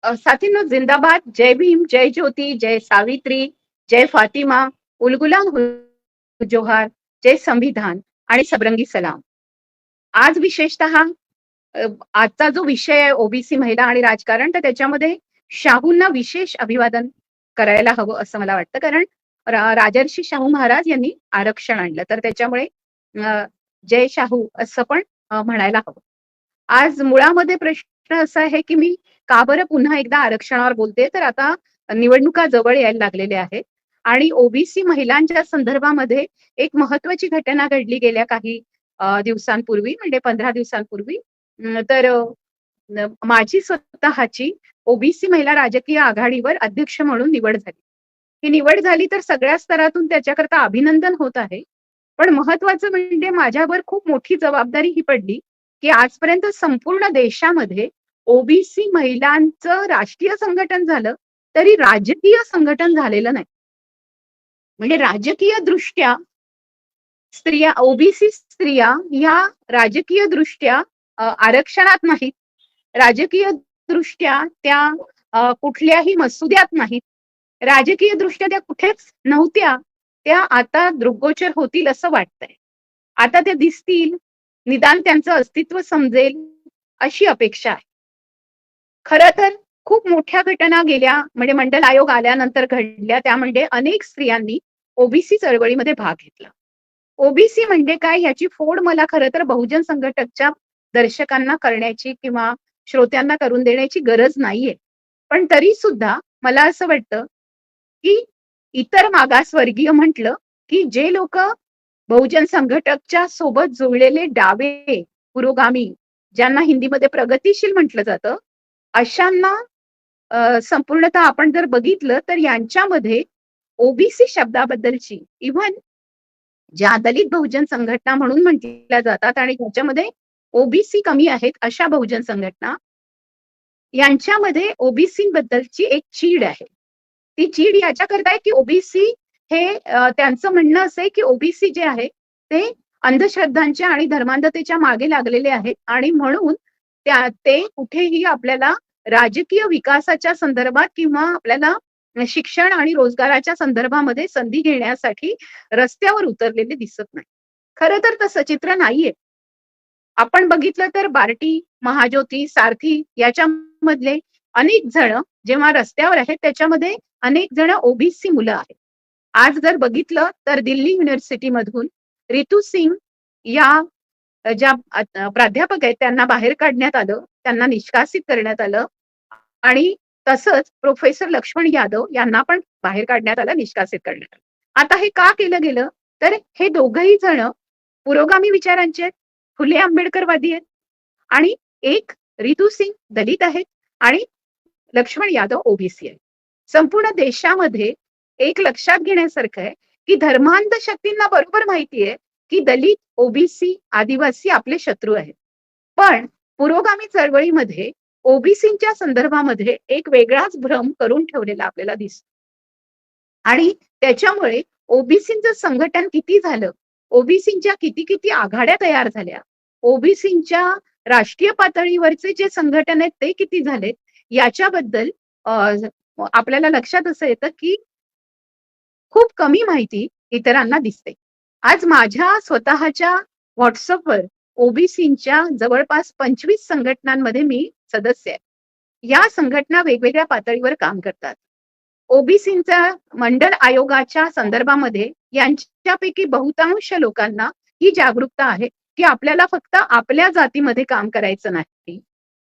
साथींनो, जिंदाबाद. जय भीम, जय ज्योती, जय सावित्री, जय फातिमा, उलगुलान जोहार, जय संविधान आणि सबरंगी सलाम. आज विशेषतः आजचा जो विषय आहे ओबीसी महिला आणि राजकारण, तर त्याच्यामध्ये शाहूंना विशेष अभिवादन करायला हवं असं मला वाटतं. कारण राजर्षी शाहू महाराज यांनी आरक्षण आणलं, तर त्याच्यामुळे अ, जय शाहू असं पण म्हणायला हवं. आज मुळामध्ये प्रश्न असा आहे की मी का बरं पुन्हा एकदा आरक्षणावर बोलते, तर आता निवडणुका जवळ यायला लागलेल्या आहेत आणि ओबीसी महिलांच्या संदर्भामध्ये एक महत्वाची घटना घडली गेल्या काही दिवसांपूर्वी, म्हणजे 15 दिवसांपूर्वी. तर माझी स्वतःची ओबीसी महिला राजकीय आघाडीवर अध्यक्ष म्हणून निवड झाली. ही निवड झाली तर सगळ्या स्तरातून त्याच्याकरता अभिनंदन होत आहे. पण महत्वाचं म्हणजे माझ्यावर खूप मोठी जबाबदारी ही पडली, की आजपर्यंत संपूर्ण देशामध्ये ओबीसी महिलांचं राष्ट्रीय संघटन झालं, तरी राजकीय संघटन झालेलं नाही. म्हणजे राजकीय दृष्ट्या स्त्रिया, ओबीसी स्त्रिया ह्या राजकीय दृष्ट्या आरक्षणात नाहीत, राजकीय दृष्ट्या त्या कुठल्याही मसुद्यात नाहीत, राजकीय दृष्ट्या त्या कुठेच नव्हत्या. त्या आता दृग्गोचर होतील असं वाटतंय. आता त्या दिसतील, निदान त्यांचं अस्तित्व समजेल अशी अपेक्षा आहे. खरं तर खूप मोठ्या घटना गेल्या, म्हणजे मंडल आयोग आल्यानंतर घडल्या. त्या म्हणजे अनेक स्त्रियांनी ओबीसी चळवळीमध्ये भाग घेतला. ओबीसी म्हणजे काय ह्याची फोड मला खरं तर बहुजन संघटकच्या दर्शकांना करण्याची किंवा श्रोत्यांना करून देण्याची गरज नाहीये. पण तरी सुद्धा मला असं वाटतं की इतर मागासवर्गीय म्हटलं की जे लोक बहुजन संघटकच्या सोबत जुळलेले डावे पुरोगामी, ज्यांना हिंदीमध्ये प्रगतिशील म्हटलं जातं, अशांना संपूर्णतः आपण जर बघितलं तर यांच्यामध्ये ओबीसी शब्दाबद्दलची, इव्हन ज्या दलित बहुजन संघटना म्हणून म्हटल्या जातात आणि ज्याच्यामध्ये ओबीसी कमी आहेत अशा बहुजन संघटना, यांच्यामध्ये ओबीसी बद्दलची एक चीड आहे. ती चीड याच्याकरता आहे की ओबीसी हे त्यांचं म्हणणं असं आहे की ओबीसी जे आहे ते अंधश्रद्धांच्या आणि धर्मांधतेच्या मागे लागलेले आहेत आणि म्हणून ते कुठेही आपल्याला राजकीय विकासाच्या संदर्भात किंवा आपल्याला शिक्षण आणि रोजगाराच्या संदर्भामध्ये संधी घेण्यासाठी रस्त्यावर उतरलेले दिसत नाही. खरं तर तसं चित्र नाहीये. आपण बघितलं तर बार्टी, महाज्योती, सारथी याच्यामधले अनेक जण जेव्हा रस्त्यावर आहेत त्याच्यामध्ये अनेक जण ओबीसी मुलं आहेत. आज जर बघितलं तर दिल्ली युनिव्हर्सिटी मधून रितू सिंग या ज्या प्राध्यापक आहेत त्यांना बाहेर काढण्यात आलं, त्यांना निष्कासित करण्यात आलं आणि तसंच प्रोफेसर लक्ष्मण यादव यांना पण बाहेर काढण्यात आलं, निष्कासित करण्यात आलं. आता हे का केलं गेलं, तर हे दोघही जण पुरोगामी विचारांचे आहेत, फुले आंबेडकरवादी आहेत आणि एक रितू सिंग दलित आहेत आणि लक्ष्मण यादव ओबीसी आहे. संपूर्ण देशामध्ये एक लक्षात घेण्यासारखं आहे की धर्मांध शक्तींना बरोबर माहितीये की दलित, ओबीसी, आदिवासी आपले शत्रू आहेत. पण पुरोगामी चळवळीमध्ये ओबीसीच्या संदर्भामध्ये एक वेगळाच भ्रम करून ठेवलेला आपल्याला दिसतो आणि त्याच्यामुळे ओबीसीचं संघटन किती झालं, ओबीसीच्या किती किती आघाड्या तयार झाल्या, ओबीसीच्या राष्ट्रीय पातळीवरचे जे संघटन आहेत ते किती झालेत, याच्याबद्दल आपल्याला लक्षात असं येतं की खूप कमी माहिती इतरांना दिसते. आज माझ्या स्वतःच्या व्हॉट्सअपवर ओबीसीच्या जवळपास 25 संघटनांमध्ये मी सदस्य आहे. या संघटना वेगवेगळ्या पातळीवर काम करतात. ओबीसीच्या मंडल आयोगाच्या संदर्भामध्ये यांच्यापैकी बहुतांश लोकांना ही जागरूकता आहे की आपल्याला फक्त आपल्या जातीमध्ये काम करायचं नाही,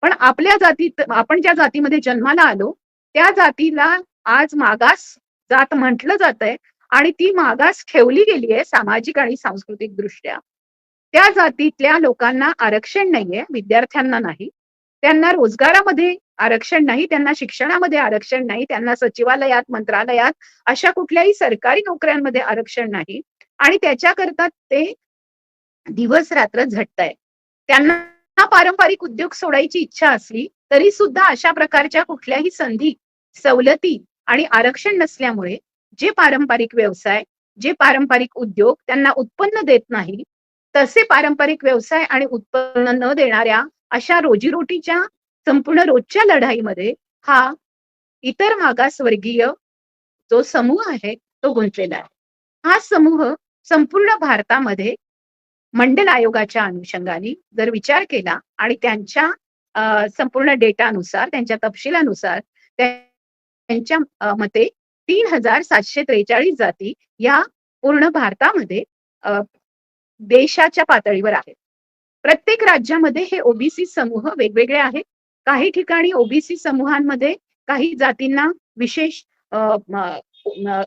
पण आपल्या जातीत, आपण ज्या जातीमध्ये जन्माला आलो त्या जातीला आज मागास जात म्हटलं जातंय आणि ती मागास ठेवली गेली आहे सामाजिक आणि सांस्कृतिक दृष्ट्या. त्या जातीतल्या लोकांना आरक्षण नाहीये, विद्यार्थ्यांना नाही, त्यांना रोजगारामध्ये आरक्षण नाही, त्यांना शिक्षणामध्ये आरक्षण नाही, त्यांना सचिवालयात, मंत्रालयात अशा कुठल्याही सरकारी नोकऱ्यांमध्ये आरक्षण नाही आणि त्याच्याकरता ते दिवस रात्र झटतायत. त्यांना पारंपरिक उद्योग सोडायची इच्छा असली तरी सुद्धा अशा प्रकारच्या कुठल्याही संधी, सवलती आणि आरक्षण नसल्यामुळे जे पारंपरिक व्यवसाय, जे पारंपरिक उद्योग त्यांना उत्पन्न देत नाही, तसे पारंपरिक व्यवसाय आणि उत्पन्न न देणाऱ्या अशा रोजीरोटीच्या संपूर्ण रोजच्या लढाईमध्ये हा इतर मागासवर्गीय जो समूह आहे तो गुंतलेला आहे. हा समूह संपूर्ण भारतामध्ये मंडल आयोगाच्या अनुषंगाने जर विचार केला आणि त्यांच्या संपूर्ण डेटानुसार, त्यांच्या तपशिलानुसार त्यांच्या मते 3,743 जाती या पूर्ण भारतामध्ये देशाच्या पातळीवर आहेत. प्रत्येक राज्यामध्ये हे ओबीसी समूह वेगवेगळे आहेत. काही ठिकाणी ओबीसी समूहांमध्ये काही जातींना विशेष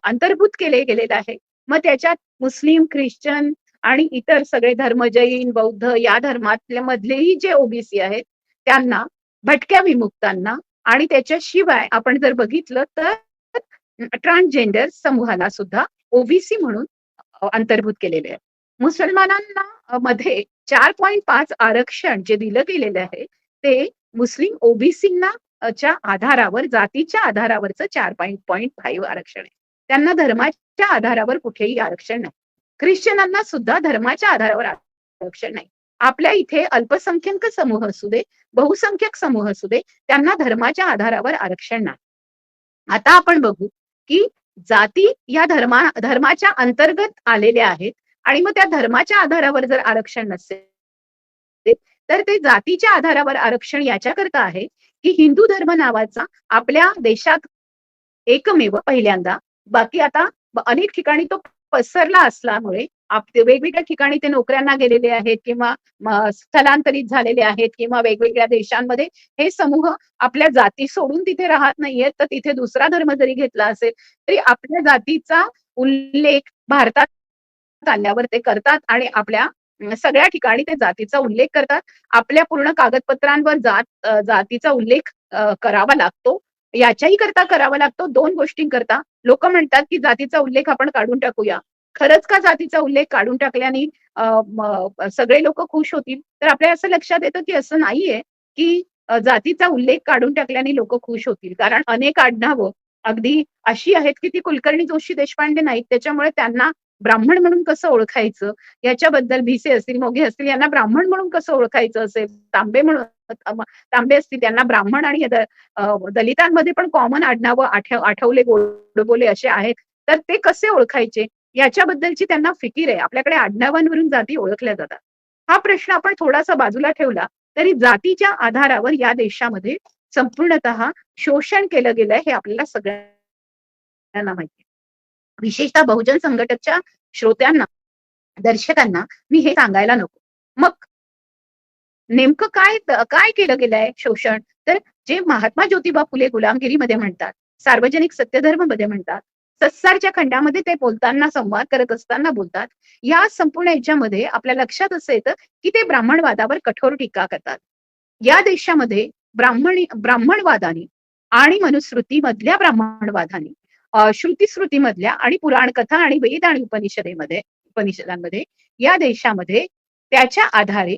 अंतर्भूत केले गेलेलं आहे. मग त्याच्यात मुस्लिम, ख्रिश्चन आणि इतर सगळे धर्म, जैन, बौद्ध या धर्मातल्या मधलेही जे ओबीसी आहेत त्यांना, भटक्या विमुक्तांना आणि त्याच्याशिवाय आपण जर बघितलं तर ट्रान्सजेंडर समूहाला सुद्धा ओबीसी म्हणून अंतर्भूत केलेले आहे. मुसलमानांना मध्ये 4.5 आरक्षण जे दिलं गेलेलं आहे ते मुस्लिम ओबीसींना च्या आधारावर, जातीच्या आधारावरचं 4.5 आरक्षण आहे. त्यांना धर्माच्या आधारावर कुठेही आरक्षण नाही. ख्रिश्चनांना सुद्धा धर्माच्या आधारावर आरक्षण नाही. आपल्या इथे अल्पसंख्याक समूह असू दे, बहुसंख्यक समूह असू दे, त्यांना धर्माच्या आधारावर आरक्षण नाही. आता आपण बघू की जाती या धर्माच्या अंतर्गत आलेल्या आहेत आणि मग त्या धर्माच्या आधारावर जर आरक्षण नसेल तर ते जातीच्या आधारावर आरक्षण याच्याकरता आहे की हिंदू धर्म नावाचा आपल्या देशात एकमेव पहिल्यांदा, बाकी आता अनेक ठिकाणी तो पसरला असल्यामुळे वेगवेगळ्या ठिकाणी ते नोकऱ्यांना गेलेले आहेत किंवा स्थलांतरित झालेले आहेत किंवा वेगवेगळ्या देशांमध्ये हे समूह आपल्या जाती सोडून तिथे राहत नाहीयेत, तर तिथे दुसरा धर्म जरी घेतला असेल तरी आपल्या जातीचा उल्लेख भारतात आल्यावर ते करतात आणि आपल्या सगळ्या ठिकाणी ते जातीचा उल्लेख करतात. आपल्या पूर्ण कागदपत्रांवर जातीचा उल्लेख करावा लागतो. याच्याही करता करावा लागतो. 2 गोष्टींकरता. लोक म्हणतात की जातीचा उल्लेख आपण काढून टाकूया. खरंच का जातीचा उल्लेख काढून टाकल्याने सगळे लोक खुश होतील? तर आपल्या असं लक्षात येतं की असं नाहीये की जातीचा उल्लेख काढून टाकल्याने लोक खुश होतील. कारण अनेक आडनावं अगदी अशी आहेत की ती कुलकर्णी जोशी देशपांडे नाहीत. त्याच्यामुळे त्यांना ब्राह्मण म्हणून कसं ओळखायचं याच्याबद्दल, भिसे असतील, मोघे असतील, यांना ब्राह्मण म्हणून कसं ओळखायचं असेल, तांबे असतील त्यांना ब्राह्मण आणि दलितांमध्ये पण कॉमन आडनावं आठवले, गोडबोले असे आहेत, तर ते कसे ओळखायचे याच्याबद्दलची त्यांना फिकीर आहे. आपल्याकडे आडनावांवरून जाती ओळखल्या जातात. हा प्रश्न आपण थोडासा बाजूला ठेवला तरी जातीच्या आधारावर या देशामध्ये संपूर्णतः शोषण केलं गेलंय हे आपल्याला सगळ्यांना माहिती आहे. विशेषतः बहुजन संघटकच्या श्रोत्यांना, दर्शकांना मी हे सांगायला नको. मग नेमकं काय काय केलं गेलंय शोषण? तर जे महात्मा ज्योतिबा फुले गुलामगिरीमध्ये म्हणतात, सार्वजनिक सत्यधर्म मध्ये म्हणतात, सत्सारच्या खंडामध्ये ते बोलताना, संवाद करत असताना बोलतात, या संपूर्ण याच्यामध्ये आपल्या लक्षात असं येतं की ते ब्राह्मणवादावर कठोर टीका करतात. या देशामध्ये ब्राह्मणवादाने आणि मनुस्मृतीमधल्या ब्राह्मणवादाने, श्रुतीस्मृतीमधल्या आणि पुराण कथा आणि वेद आणि उपनिषदांमध्ये या देशामध्ये त्याच्या आधारे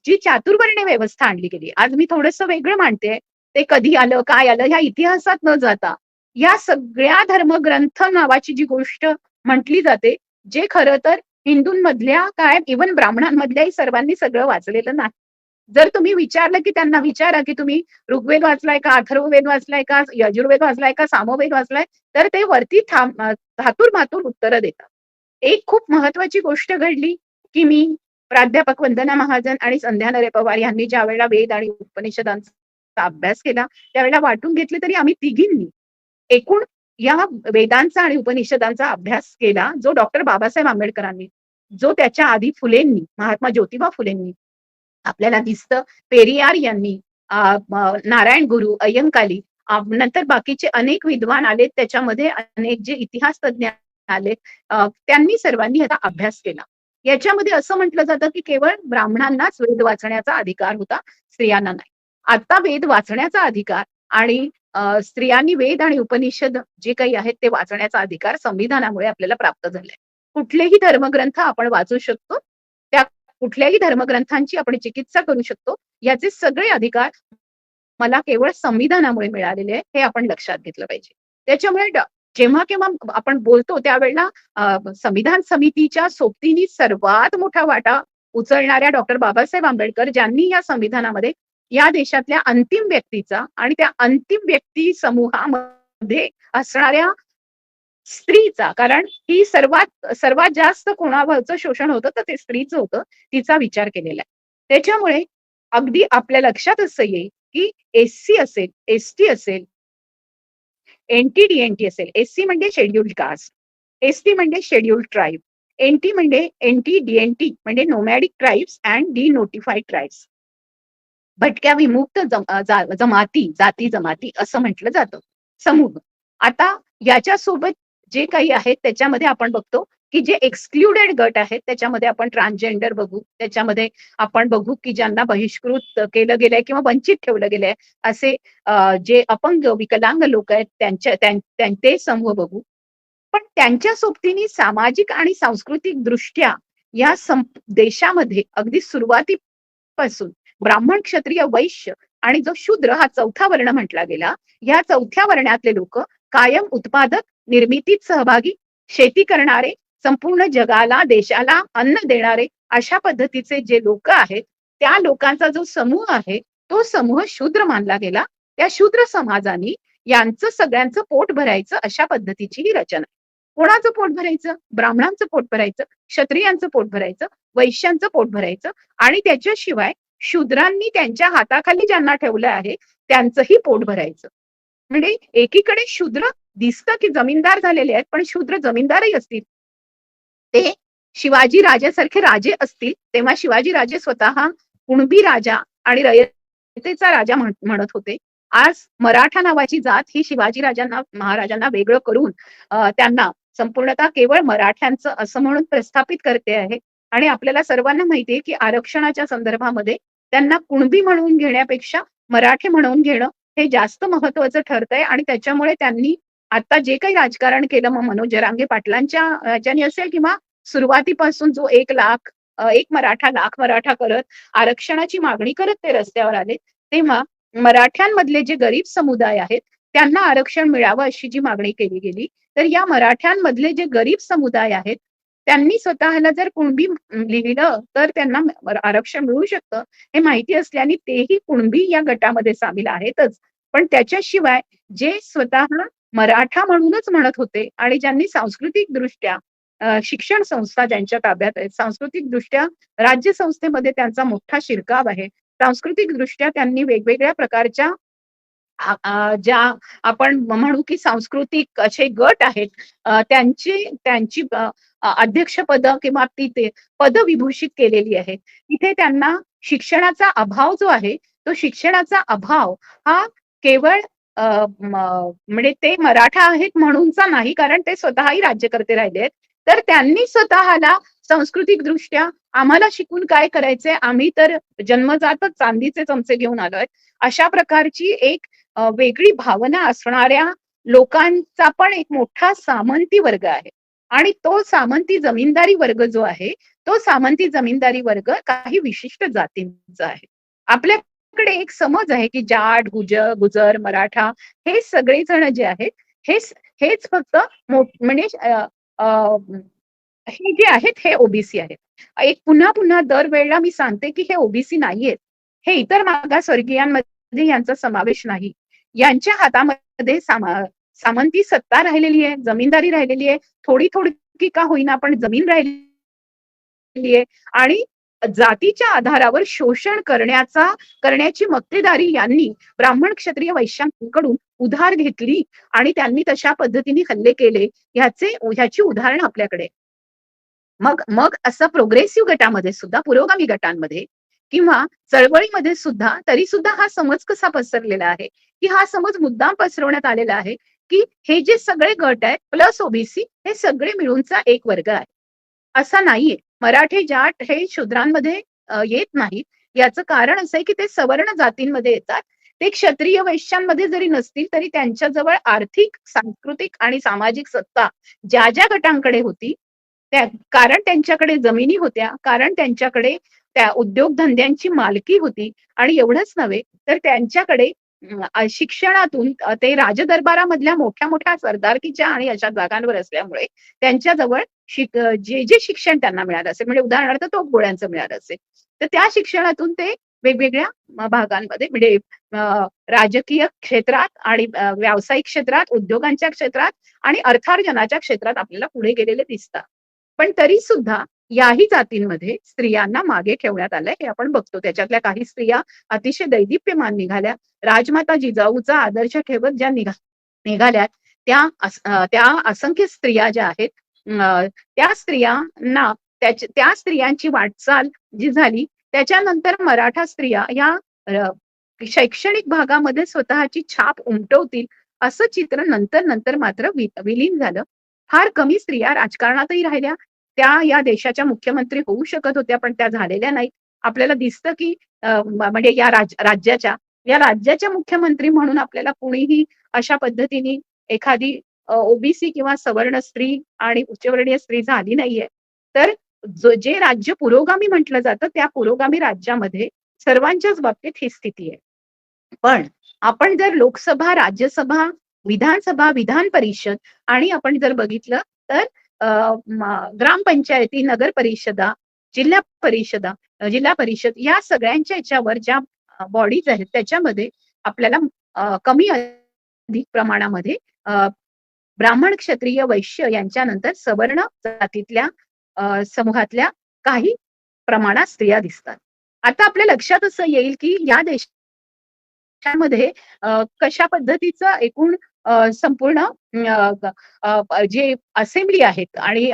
जी चातुर्वर्ण्य व्यवस्था आणली गेली. आज मी थोडंसं वेगळं मांडते. ते कधी आलं, काय आलं ह्या इतिहासात न जाता या सगळ्या धर्मग्रंथ नावाची जी गोष्ट म्हटली जाते, जे खरं तर हिंदूंमधल्या काय इव्हन ब्राह्मणांमधल्याही सर्वांनी सगळं वाचलेलं नाही. जर तुम्ही विचारलं की त्यांना विचारा की तुम्ही ऋग्वेद वाचलाय का, अथर्ववेद वाचलाय का, यजुर्वेद वाचलाय का, सामवेद वाचलाय, तर ते वरती धातूर मातूर उत्तरं देतात. एक खूप महत्वाची गोष्ट घडली की मी प्राध्यापक वंदना महाजन आणि संध्या नरे पवार यांनी ज्या वेळेला वेद आणि उपनिषदांचा अभ्यास केला त्यावेळेला वाटून घेतले तरी आम्ही तिघींनी एकूण या वेदांचा आणि उपनिषदांचा अभ्यास केला जो डॉक्टर बाबासाहेब आंबेडकरांनी, जो त्याच्या आधी फुलेंनी, महात्मा ज्योतिबा फुलेंनी, आपल्याला दिसतं पेरियार यांनी, नारायण गुरु, अय्यंकाली, नंतर बाकीचे अनेक विद्वान आले, त्याच्यामध्ये अनेक जे इतिहास तज्ञ आले, त्यांनी सर्वांनी याचा अभ्यास केला. याच्यामध्ये असं म्हटलं जातं की केवळ ब्राह्मणांनाच वेद वाचण्याचा अधिकार होता, स्त्रियांना नाही. आता वेद वाचण्याचा अधिकार आणि स्त्रियांनी वेद आणि उपनिषद जे काही आहेत ते वाचण्याचा अधिकार संविधानामुळे आपल्याला प्राप्त झालाय. कुठलेही धर्मग्रंथ आपण वाचू शकतो, त्या कुठल्याही धर्मग्रंथांची आपण चिकित्सा करू शकतो, याचे सगळे अधिकार मला केवळ संविधानामुळे मिळालेले आहे, हे आपण लक्षात घेतलं पाहिजे. त्याच्यामुळे जेव्हा केव्हा आपण बोलतो त्यावेळेला संविधान समितीच्या सोबतीने सर्वात मोठा वाटा उचलणाऱ्या डॉक्टर बाबासाहेब आंबेडकर, ज्यांनी या संविधानामध्ये या देशातल्या अंतिम व्यक्तीचा आणि त्या अंतिम व्यक्ती समूहामध्ये असणाऱ्या स्त्रीचा, कारण ही सर्वात सर्वात जास्त कोणावरचं शोषण होतं तर ते स्त्रीचं होतं, तिचा विचार केलेला आहे. त्याच्यामुळे अगदी आपल्या लक्षात असं येईल, की एस-सी असेल, एस-टी असेल, एन-टी-डी-एन-टी असेल. एस-सी म्हणजे शेड्यूल्ड कास्ट, एस-टी म्हणजे शेड्यूल्ड ट्राइब, एन-टी म्हणजे एन-टी-डी-एन-टी म्हणजे नोमॅडिक ट्राइब्स अँड डिनोटिफाईड ट्राइब्स. भटक्या विमुक्त जमाती, जाती जमाती असं म्हटलं जातं. समूह. आता याच्यासोबत जे काही आहेत त्याच्यामध्ये आपण बघतो, की जे एक्सक्लुडेड गट आहेत त्याच्यामध्ये आपण ट्रान्सजेंडर बघू. त्याच्यामध्ये आपण बघू, की ज्यांना बहिष्कृत केलं गेलंय किंवा वंचित ठेवलं गेलंय असे जे अपंग, विकलांग लोक आहेत ते समूह बघू. पण त्यांच्या सोबतीने सामाजिक आणि सांस्कृतिक दृष्ट्या या देशामध्ये अगदी सुरुवातीपासून ब्राह्मण, क्षत्रिय, वैश्य आणि जो शूद्र हा चौथा वर्ण म्हटला गेला, या चौथ्या वर्णातले लोक कायम उत्पादक निर्मितीत सहभागी, शेती करणारे, संपूर्ण जगाला, देशाला अन्न देणारे अशा पद्धतीचे जे लोक आहेत, त्या लोकांचा जो समूह आहे, तो समूह शूद्र मानला गेला. त्या शूद्र समाजाने यांचं सगळ्यांचं पोट भरायचं अशा पद्धतीची ही रचना. कोणाचं पोट भरायचं? ब्राह्मणांचं पोट भरायचं, क्षत्रियांचं पोट भरायचं, वैश्यांचं पोट भरायचं आणि त्याच्याशिवाय शूद्रांनी त्यांच्या हाताखाली ज्यांना ठेवलं आहे त्यांचंही पोट भरायचं. म्हणजे एकीकडे शूद्र दिसतं की जमीनदार झालेले आहेत, पण शूद्र जमीनदारही असतील. ते शिवाजी राजासारखे राजे असतील, तेव्हा शिवाजी राजे स्वतः कुणबी राजा आणि रयतेचा राजा म्हणत होते. आज मराठा नावाची जात ही शिवाजी महाराजांना वेगळं करून त्यांना संपूर्णतः केवळ मराठ्यांचं असं म्हणून प्रस्थापित करते आहे. आणि आपल्याला सर्वांना माहितीये की आरक्षणाच्या संदर्भामध्ये त्यांना कुणबी म्हणून घेण्यापेक्षा मराठे म्हणून घेणं हे जास्त महत्वाचं ठरतंय आणि त्याच्यामुळे त्यांनी आता जे काही राजकारण केलं, मग मनोज जरांगे पाटलांच्या ह्याच्यानी असेल किंवा सुरुवातीपासून जो 1 लाख 1 मराठा लाख मराठा करत आरक्षणाची मागणी करत ते रस्त्यावर आले, तेव्हा मराठ्यांमधले जे गरीब समुदाय आहेत त्यांना आरक्षण मिळावं अशी जी मागणी केली गेली, तर या मराठ्यांमधले जे गरीब समुदाय आहेत त्यांनी स्वतःला जर कुणबी लिहिलं तर त्यांना आरक्षण मिळू शकतं हे माहिती असल्याने तेही कुणबी या गटामध्ये सामील आहेतच. पण त्याच्याशिवाय जे स्वतः मराठा म्हणूनच म्हणत होते आणि ज्यांनी सांस्कृतिक दृष्ट्या शिक्षण संस्था ज्यांच्या ताब्यात आहेत, सांस्कृतिक दृष्ट्या राज्य संस्थेमध्ये त्यांचा मोठा शिरकाव आहे, सांस्कृतिक दृष्ट्या त्यांनी वेगवेगळ्या प्रकारच्या ज्या आपण म्हणू की सांस्कृतिक असे गट आहेत, त्यांची अध्यक्षपद किंवा ते पद विभूषित केलेली आहे. इथे त्यांना शिक्षणाचा अभाव जो आहे, तो शिक्षणाचा अभाव हा केवळ म्हणजे ते मराठा आहेत म्हणूनचा नाही, कारण ते स्वतःही राज्यकर्ते राहिले आहेत. तर त्यांनी स्वतःला सांस्कृतिक दृष्ट्या आम्हाला शिकून काय करायचंय, आम्ही तर जन्मजातच चांदीचे चमचे घेऊन आलोय, अशा प्रकारची एक वेगळी भावना असणाऱ्या लोकांचा पण एक मोठा सामंती वर्ग आहे. आणि तो सामंती जमीनदारी वर्ग जो आहे, तो सामंती जमीनदारी वर्ग काही विशिष्ट जातींचा आहे. आपल्याकडे एक समज आहे की जाट, गुजर, मराठा हे सगळे जण जे आहेत, हेच फक्त म्हणजे हे जे आहेत हे ओबीसी आहेत. एक पुन्हा पुन्हा दरवेळेला मी सांगते की हे ओबीसी नाहीयेत. हे इतर मागासवर्गीयांमध्ये यांचा समावेश नाही. यांच्या हातामध्ये सामंती सत्ता राहिलेली आहे, जमीनदारी राहिलेली आहे, थोडी थोडी का होईना पण जमीन राहिलेली आहे आणि जातीच्या आधारावर शोषण करण्याची मक्तेदारी यांनी ब्राह्मण, क्षत्रिय, वैश्यांकडून उधार घेतली आणि त्यांनी तशा पद्धतीने हल्ले केले. ह्याची उदाहरण आपल्याकडे. मग असं प्रोग्रेसिव्ह गटामध्ये सुद्धा, पुरोगामी गटांमध्ये किंवा चळवळीमध्ये सुद्धा तरी सुद्धा हा समज कसा पसरलेला आहे, की हा समज मुद्दाम पसरवण्यात आलेला आहे की हे जे सगळे गट आहेत प्लस ओबीसी हे सगळे मिळूनचा एक वर्ग आहे. असा नाहीये. मराठे, जाट हे शूद्रांमध्ये येत नाहीत. याचं कारण असं आहे की ते सवर्ण जातींमध्ये येतात. ते क्षत्रिय वैश्यांमध्ये जरी नसतील तरी त्यांच्याजवळ आर्थिक, सांस्कृतिक आणि सामाजिक सत्ता ज्या ज्या गटांकडे होती, कारण त्यांच्याकडे जमिनी होत्या, कारण त्यांच्याकडे त्या उद्योगधंद्यांची मालकी होती आणि एवढंच नव्हे तर त्यांच्याकडे शिक्षणातून ते राजदरबारामधल्या मोठ्या मोठ्या सरदारकीच्या आणि अशा जागांवर असल्यामुळे त्यांच्याजवळ जे शिक्षण त्यांना मिळालं असेल, म्हणजे उदाहरणार्थ तोफगोळ्यांचं मिळालं असेल, तर त्या शिक्षणातून ते वेगवेगळ्या भागांमध्ये म्हणजे राजकीय क्षेत्रात आणि व्यावसायिक क्षेत्रात, उद्योगांच्या क्षेत्रात आणि अर्थार्जनाच्या क्षेत्रात आपल्याला पुढे गेलेले दिसतात. पण तरी सुद्धा याही जातींमध्ये स्त्रियांना मागे ठेवण्यात आलंय हे आपण बघतो. त्याच्यातल्या काही स्त्रिया अतिशय दैदिप्यमान निघाल्या. राजमाता जिजाऊचा आदर्श ठेवत ज्या निघाल्या त्या असंख्य स्त्रिया ज्या आहेत त्या स्त्रियांना त्या स्त्रियांची वाटचाल जी झाली त्याच्यानंतर मराठा स्त्रिया या शैक्षणिक भागामध्ये स्वतःची छाप उमटवतील असं चित्र नंतर नंतर मात्र विलीन झालं. फार कमी स्त्रिया राजकारणातही राहिल्या. त्या या देशाच्या मुख्यमंत्री होऊ शकत होत्या पण त्या झालेल्या नाही. आपल्याला दिसतं की म्हणजे राज्याच्या मुख्यमंत्री म्हणून आपल्याला कुणीही अशा पद्धतीने एखादी ओबीसी किंवा सवर्ण स्त्री आणि उच्चवर्णीय स्त्री झाली नाहीये. तर जे राज्य पुरोगामी म्हटलं जातं त्या पुरोगामी राज्यामध्ये सर्वांच्याच बाबतीत ही स्थिती आहे. पण आपण जर लोकसभा, राज्यसभा, विधानसभा, विधान परिषद आणि आपण जर बघितलं तर ग्रामपंचायती, नगर परिषदा, जिल्हा परिषद या सगळ्यांच्या याच्यावर ज्या बॉडीज आहेत त्याच्यामध्ये आपल्याला कमी अधिक प्रमाणामध्ये ब्राह्मण, क्षत्रिय, वैश्य यांच्यानंतर सवर्ण जातीतल्या समूहातल्या काही प्रमाणात स्त्रिया दिसतात. आता आपल्या लक्षात असं येईल की या देशामध्ये कशा पद्धतीचं एकूण संपूर्ण जे असेंब्ली आहेत आणि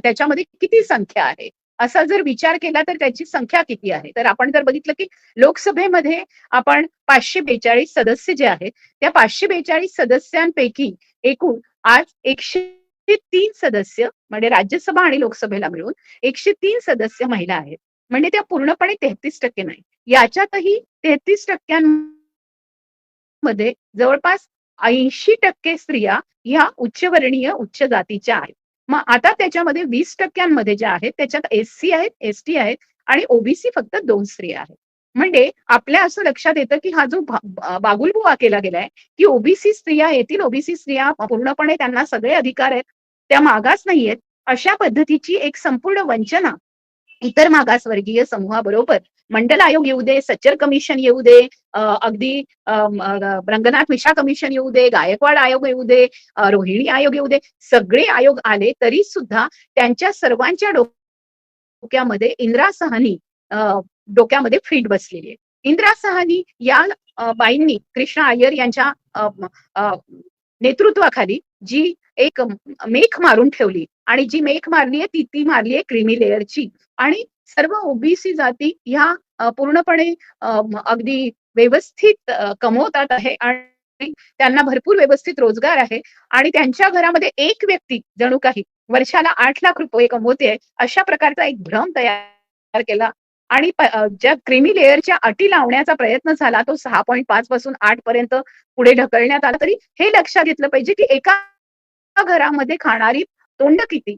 त्याच्यामध्ये किती संख्या आहे असा जर विचार केला तर त्याची संख्या किती आहे. तर आपण जर बघितलं की लोकसभेमध्ये आपण 542 सदस्य जे आहेत त्या 542 सदस्यांपैकी एकूण आज 103 सदस्य म्हणजे राज्यसभा आणि लोकसभेला मिळून 103 सदस्य महिला आहेत. म्हणजे त्या पूर्णपणे 33% नाही. याच्यातही 33%मध्ये जवळपास 80% स्त्रिया ह्या उच्चवर्णीय उच्च जातीच्या आहेत. मग आता त्याच्यामध्ये 20% ज्या आहेत त्याच्यात एससी आहेत, एसटी आहेत आणि ओबीसी फक्त 2 स्त्रिया आहेत. म्हणजे आपल्या असं लक्षात येतं की हा जो बागुलबुवा केला गेलाय की ओबीसी स्त्रिया येतील, ओबीसी स्त्रिया पूर्णपणे त्यांना सगळे अधिकार आहेत, त्या मागास नाहीयेत, अशा पद्धतीची एक संपूर्ण वंचना इतर मागासवर्गीय समूहाबरोबर मंडल आयोग येऊ दे, सच्चर कमिशन येऊ दे, अगदी रंगनाथ मिश्रा कमिशन येऊ दे, गायकवाड आयोग येऊ दे, रोहिणी आयोग येऊ दे, सगळे आयोग आले तरी सुद्धा त्यांच्या सर्वांच्या डोक्यामध्ये इंदिरा साहनी डोक्यामध्ये फीट बसलेली आहे. इंदिरा साहनी या बाईंनी कृष्णा अय्यर यांच्या नेतृत्वाखाली जी एक मेख मारून ठेवली आणि जी मेख मारली आहे ती मारली क्रीमी लेअरची आणि सर्व ओबीसी जाती ह्या पूर्णपणे अगदी व्यवस्थित कमवतात आहे आणि त्यांना भरपूर व्यवस्थित रोजगार आहे आणि त्यांच्या घरामध्ये एक व्यक्ती जणू काही वर्षाला 8 लाख रुपये कमवते अशा प्रकारचा एक भ्रम तयार केला आणि ज्या क्रीमी लेअरच्या अटी लावण्याचा प्रयत्न झाला तो 6.5 पासून 8 पर्यंत पुढे ढकलण्यात आला. तरी हे लक्षात घेतलं पाहिजे की एका घरामध्ये खाणारी तोंड किती,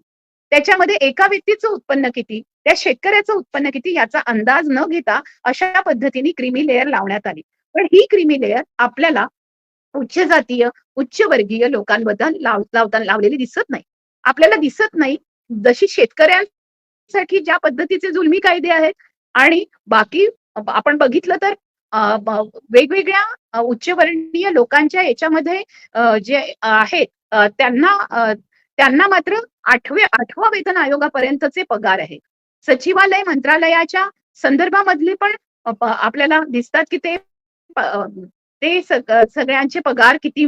त्याच्यामध्ये एका व्यक्तीचं उत्पन्न किती, त्या शेतकऱ्याचं उत्पन्न किती याचा अंदाज न घेता अशा पद्धतीने क्रीमी लेअर लावण्यात आली. पण ही क्रीमी लेअर आपल्याला उच्च जातीय, उच्च वर्गीय लोकांबद्दल लावलेली दिसत नाही. आपल्याला दिसत नाही जशी शेतकऱ्यांसाठी ज्या पद्धतीचे जुलमी कायदे आहेत आणि बाकी आपण बघितलं तर वेगवेगळ्या उच्चवर्णीय लोकांच्या याच्यामध्ये जे आहेत त्यांना मात्र 8व्या वेतन आयोगापर्यंतचे पगार आहे. सचिवालय मंत्रालयाच्या संदर्भामधले पण आपल्याला दिसतात की ते सगळ्यांचे पगार किती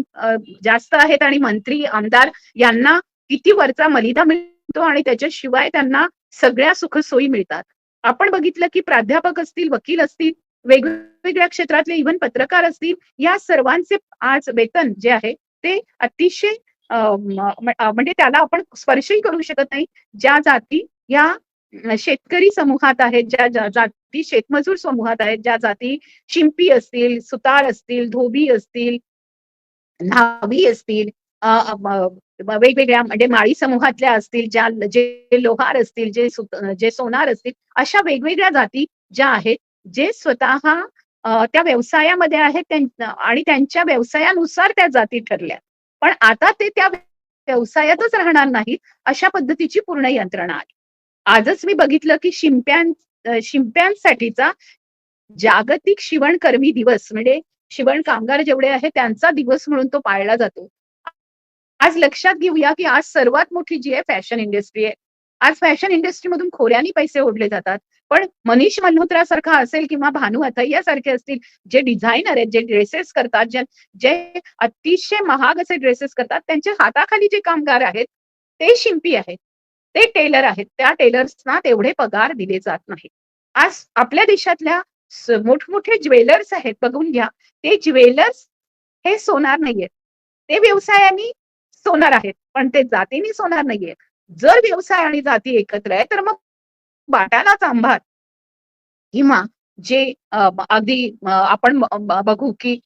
जास्त आहेत आणि मंत्री आमदार यांना किती वरचा मलिदा मिळतो आणि त्याच्याशिवाय त्यांना सगळ्या सुखसोयी मिळतात. आपण बघितलं की प्राध्यापक असतील, वकील असतील, वेगवेगळ्या क्षेत्रातले इव्हन पत्रकार असतील, या सर्वांचे आज वेतन जे आहे ते अतिशय म्हणजे त्याला आपण स्पर्शही करू शकत नाही. ज्या जाती या शेतकरी समूहात आहेत, ज्या जाती शेतमजूर समूहात आहेत, ज्या जाती शिंपी असतील, सुतार असतील, धोबी असतील, न्हावी असतील, वेगवेगळ्या म्हणजे माळी समूहातल्या असतील, जे लोहार असतील, जे सोनार असतील, अशा वेगवेगळ्या जाती ज्या आहेत जे स्वतः त्या व्यवसायामध्ये आहेत आणि त्यांच्या व्यवसायानुसार त्या जाती ठरल्या. पण आता ते त्या व्यवसायातच राहणार नाहीत अशा पद्धतीची पूर्ण यंत्रणा आली. आजच मी बघितलं की शिंप्यांसाठीचा जागतिक शिवणकर्मी दिवस म्हणजे शिवण कामगार जेवढे आहेत त्यांचा दिवस म्हणून तो पाळला जातो. आज लक्षात घेऊया, की आज सर्वात मोठी जी आहे फॅशन इंडस्ट्री आहे. आज फॅशन इंडस्ट्रीमधून खोऱ्यानी पैसे ओढले जातात. पण मनीष मल्होत्रासारखा असेल किंवा भानू अथय्या सारखे असतील, जे डिझायनर आहेत, जे ड्रेसेस करतात, जे जे अतिशय महाग असे ड्रेसेस करतात, त्यांच्या हाताखाली जे कामगार आहेत, ते शिंपी आहेत. ते टेलर आहेत. त्या टेलर्सना तेवढे पगार दिले जात नाहीत. आज आपल्या देशातल्या मोठमोठे ज्वेलर्स आहेत बघून घ्या. ते ज्वेलर्स हे सोनार नाहीयेत. ते व्यवसायाने सोनार आहेत, पण ते जातीने सोनार नाहीयेत. जर व्यवसाय आणि जाती एकत्र आहे, तर मग बाटाला चांभार किंवा जे अगदी आपण बघू की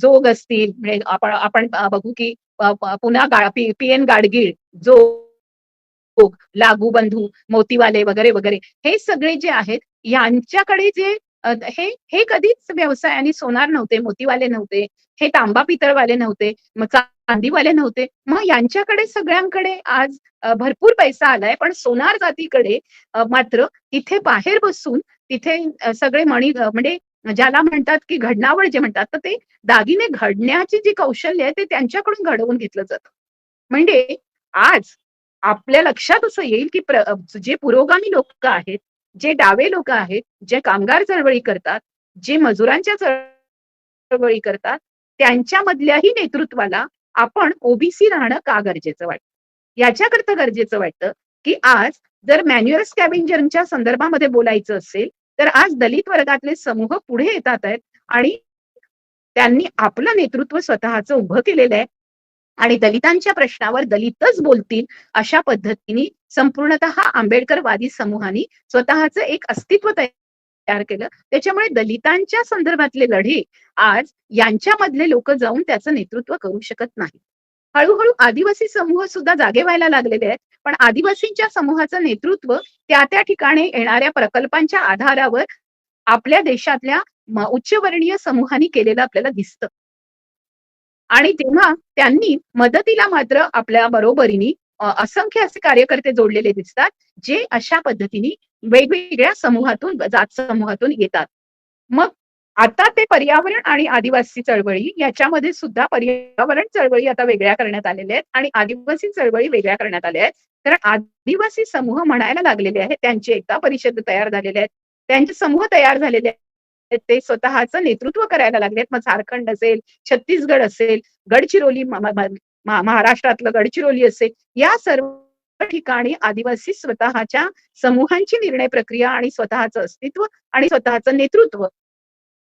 जोग असतील म्हणजे आपण आपण बघू की पुन्हा पी.एन. गाडगीळ, जोग, लागू बंधू, मोतीवाले वगैरे वगैरे हे सगळे जे आहेत यांच्याकडे जे हे हे कधीच व्यवसायाने सोनार नव्हते, मोतीवाले नव्हते, हे तांबा पितळवाले नव्हते, मग चांदीवाले नव्हते. मग यांच्याकडे सगळ्यांकडे आज भरपूर पैसा आलाय, पण सोनार जातीकडे मात्र तिथे बाहेर बसून तिथे सगळे मणी म्हणजे ज्याला म्हणतात की घडणावळ जे म्हणतात, तर ते दागिने घडण्याची जी कौशल्य आहे ते त्यांच्याकडून घडवून घेतलं जातं. म्हणजे आज आपल्या लक्षात असं येईल की जे पुरोगामी लोक आहेत, जे डावे लोक आहेत, जे कामगार चळवळी करतात, जे मजुरांच्या चळवळी करतात, त्यांच्यामधल्याही नेतृत्वाला आपण ओबीसी राहणं का गरजेचं वाटतं? याच्याकरता गरजेचं वाटतं, की आज जर मॅन्युअल स्कॅव्हेंजरच्या संदर्भामध्ये बोलायचं असेल, तर आज दलित वर्गातले समूह पुढे येतात आहेत आणि त्यांनी आपलं नेतृत्व स्वतःचं उभं केलेलं आहे आणि दलितांच्या प्रश्नावर दलितच बोलतील अशा पद्धतीने संपूर्णतः आंबेडकरवादी समूहाने स्वतःचं एक अस्तित्व तयार केलं. त्याच्यामुळे दलितांच्या संदर्भातले लढे आज यांच्यामधले लोक जाऊन त्याचं नेतृत्व करू शकत नाही. हळूहळू आदिवासी समूह सुद्धा जागे व्हायला लागलेले आहेत, पण आदिवासींच्या समूहाचं नेतृत्व त्या त्या ठिकाणी येणाऱ्या प्रकल्पांच्या आधारावर आपल्या देशातल्या उच्चवर्णीय समूहाने केलेलं आपल्याला दिसतं. आणि तेव्हा त्यांनी मदतीला मात्र आपल्या बरोबरीने असंख्य असे कार्यकर्ते जोडलेले दिसतात, जे अशा पद्धतीने वेगवेगळ्या समूहातून, जात समूहातून येतात. मग आता ते पर्यावरण आणि आदिवासी चळवळी याच्यामध्ये सुद्धा पर्यावरण चळवळी आता वेगळ्या करण्यात आलेल्या आहेत आणि आदिवासी चळवळी वेगळ्या करण्यात आल्या आहेत. कारण आदिवासी समूह म्हणायला लागलेले आहेत, त्यांची एकता परिषद तयार झालेले आहेत, त्यांचे समूह तयार झालेले आहेत. ते स्वतःचं नेतृत्व करायला लागलेत. मग झारखंड असेल, छत्तीसगड असेल, गडचिरोली महाराष्ट्रातलं गडचिरोली असेल, या सर्व ठिकाणी आदिवासी स्वतःच्या समूहांची निर्णय प्रक्रिया आणि स्वतःचं अस्तित्व आणि स्वतःचं नेतृत्व,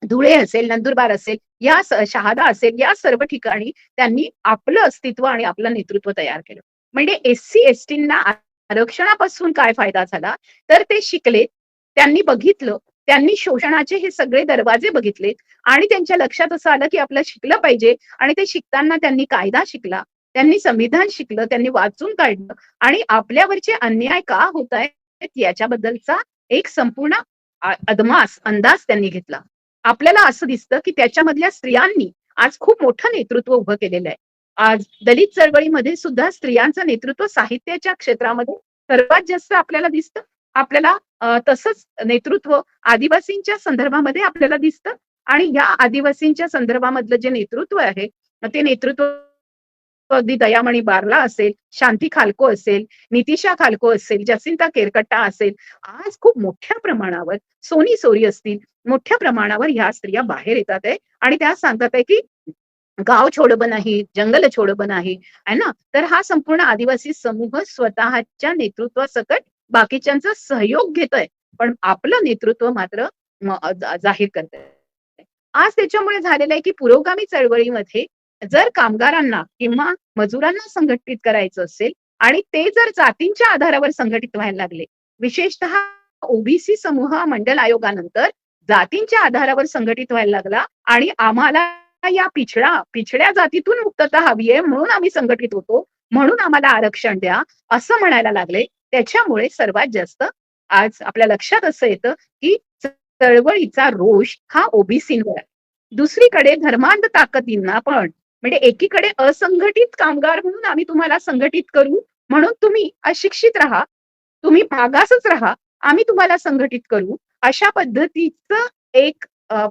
धुळे असेल, नंदुरबार असेल, या शहादा असेल, या सर्व ठिकाणी त्यांनी आपलं अस्तित्व आणि आपलं नेतृत्व तयार केलं. म्हणजे एससी-एसटींना आरक्षणापासून काय फायदा झाला, तर ते शिकले, त्यांनी बघितलं, त्यांनी शोषणाचे हे सगळे दरवाजे बघितले आणि त्यांच्या लक्षात असं आलं की आपलं शिकलं पाहिजे आणि ते शिकताना त्यांनी कायदा शिकला, त्यांनी संविधान शिकलं, त्यांनी वाचून काढलं आणि आपल्यावरचे अन्याय का होत आहेत याच्याबद्दलचा एक संपूर्ण अदमास अंदाज त्यांनी घेतला. आपल्याला असं दिसतं की त्याच्यामधल्या स्त्रियांनी आज खूप मोठं नेतृत्व उभं केलेलं आहे. आज दलित चळवळीमध्ये सुद्धा स्त्रियांचं नेतृत्व साहित्याच्या क्षेत्रामध्ये सर्वात जास्त आपल्याला दिसतं. आपल्याला तसंच नेतृत्व आदिवासींच्या संदर्भामध्ये आपल्याला दिसतं आणि या आदिवासींच्या संदर्भामधलं जे नेतृत्व आहे, ते नेतृत्व अगदी दयामणी बारला असेल, शांती खालको असेल, नितिशा खालको असेल, जसिंता केरकट्टा असेल, आज खूप मोठ्या प्रमाणावर सोनी सोरी असतील, मोठ्या प्रमाणावर ह्या स्त्रिया बाहेर येतात आहे आणि त्या सांगतात आहे की गाव छोडो नाही, जंगल छोडो नाही, आहे ना. तर हा संपूर्ण आदिवासी समूह स्वतःच्या नेतृत्वासकट बाकीच्यांचा सहयोग घेतोय, पण आपलं नेतृत्व मात्र जाहीर करतंय. आज त्याच्यामुळे झालेलं आहे की पुरोगामी चळवळीमध्ये जर कामगारांना किंवा मजुरांना संघटित करायचं असेल आणि ते जर जातींच्या आधारावर संघटित व्हायला लागले, विशेषतः ओबीसी समूह मंडल आयोगानंतर जातींच्या आधारावर संघटित व्हायला लागला आणि आम्हाला या पिछड्या जातीतून मुक्तता हवी आहे म्हणून आम्ही संघटित होतो, म्हणून आम्हाला आरक्षण द्या असं म्हणायला लागले. त्याच्यामुळे सर्वात जास्त आज आपल्या लक्षात असं येतं की चळवळीचा रोष हा ओबीसींवर आहे. दुसरीकडे धर्मांध ताकदींना पण म्हणजे एकीकडे असंघटित कामगार म्हणून आम्ही तुम्हाला संघटित करू, म्हणून तुम्ही अशिक्षित राहा, तुम्ही मागासच राहा, आम्ही तुम्हाला संघटित करू, अशा पद्धतीचं एक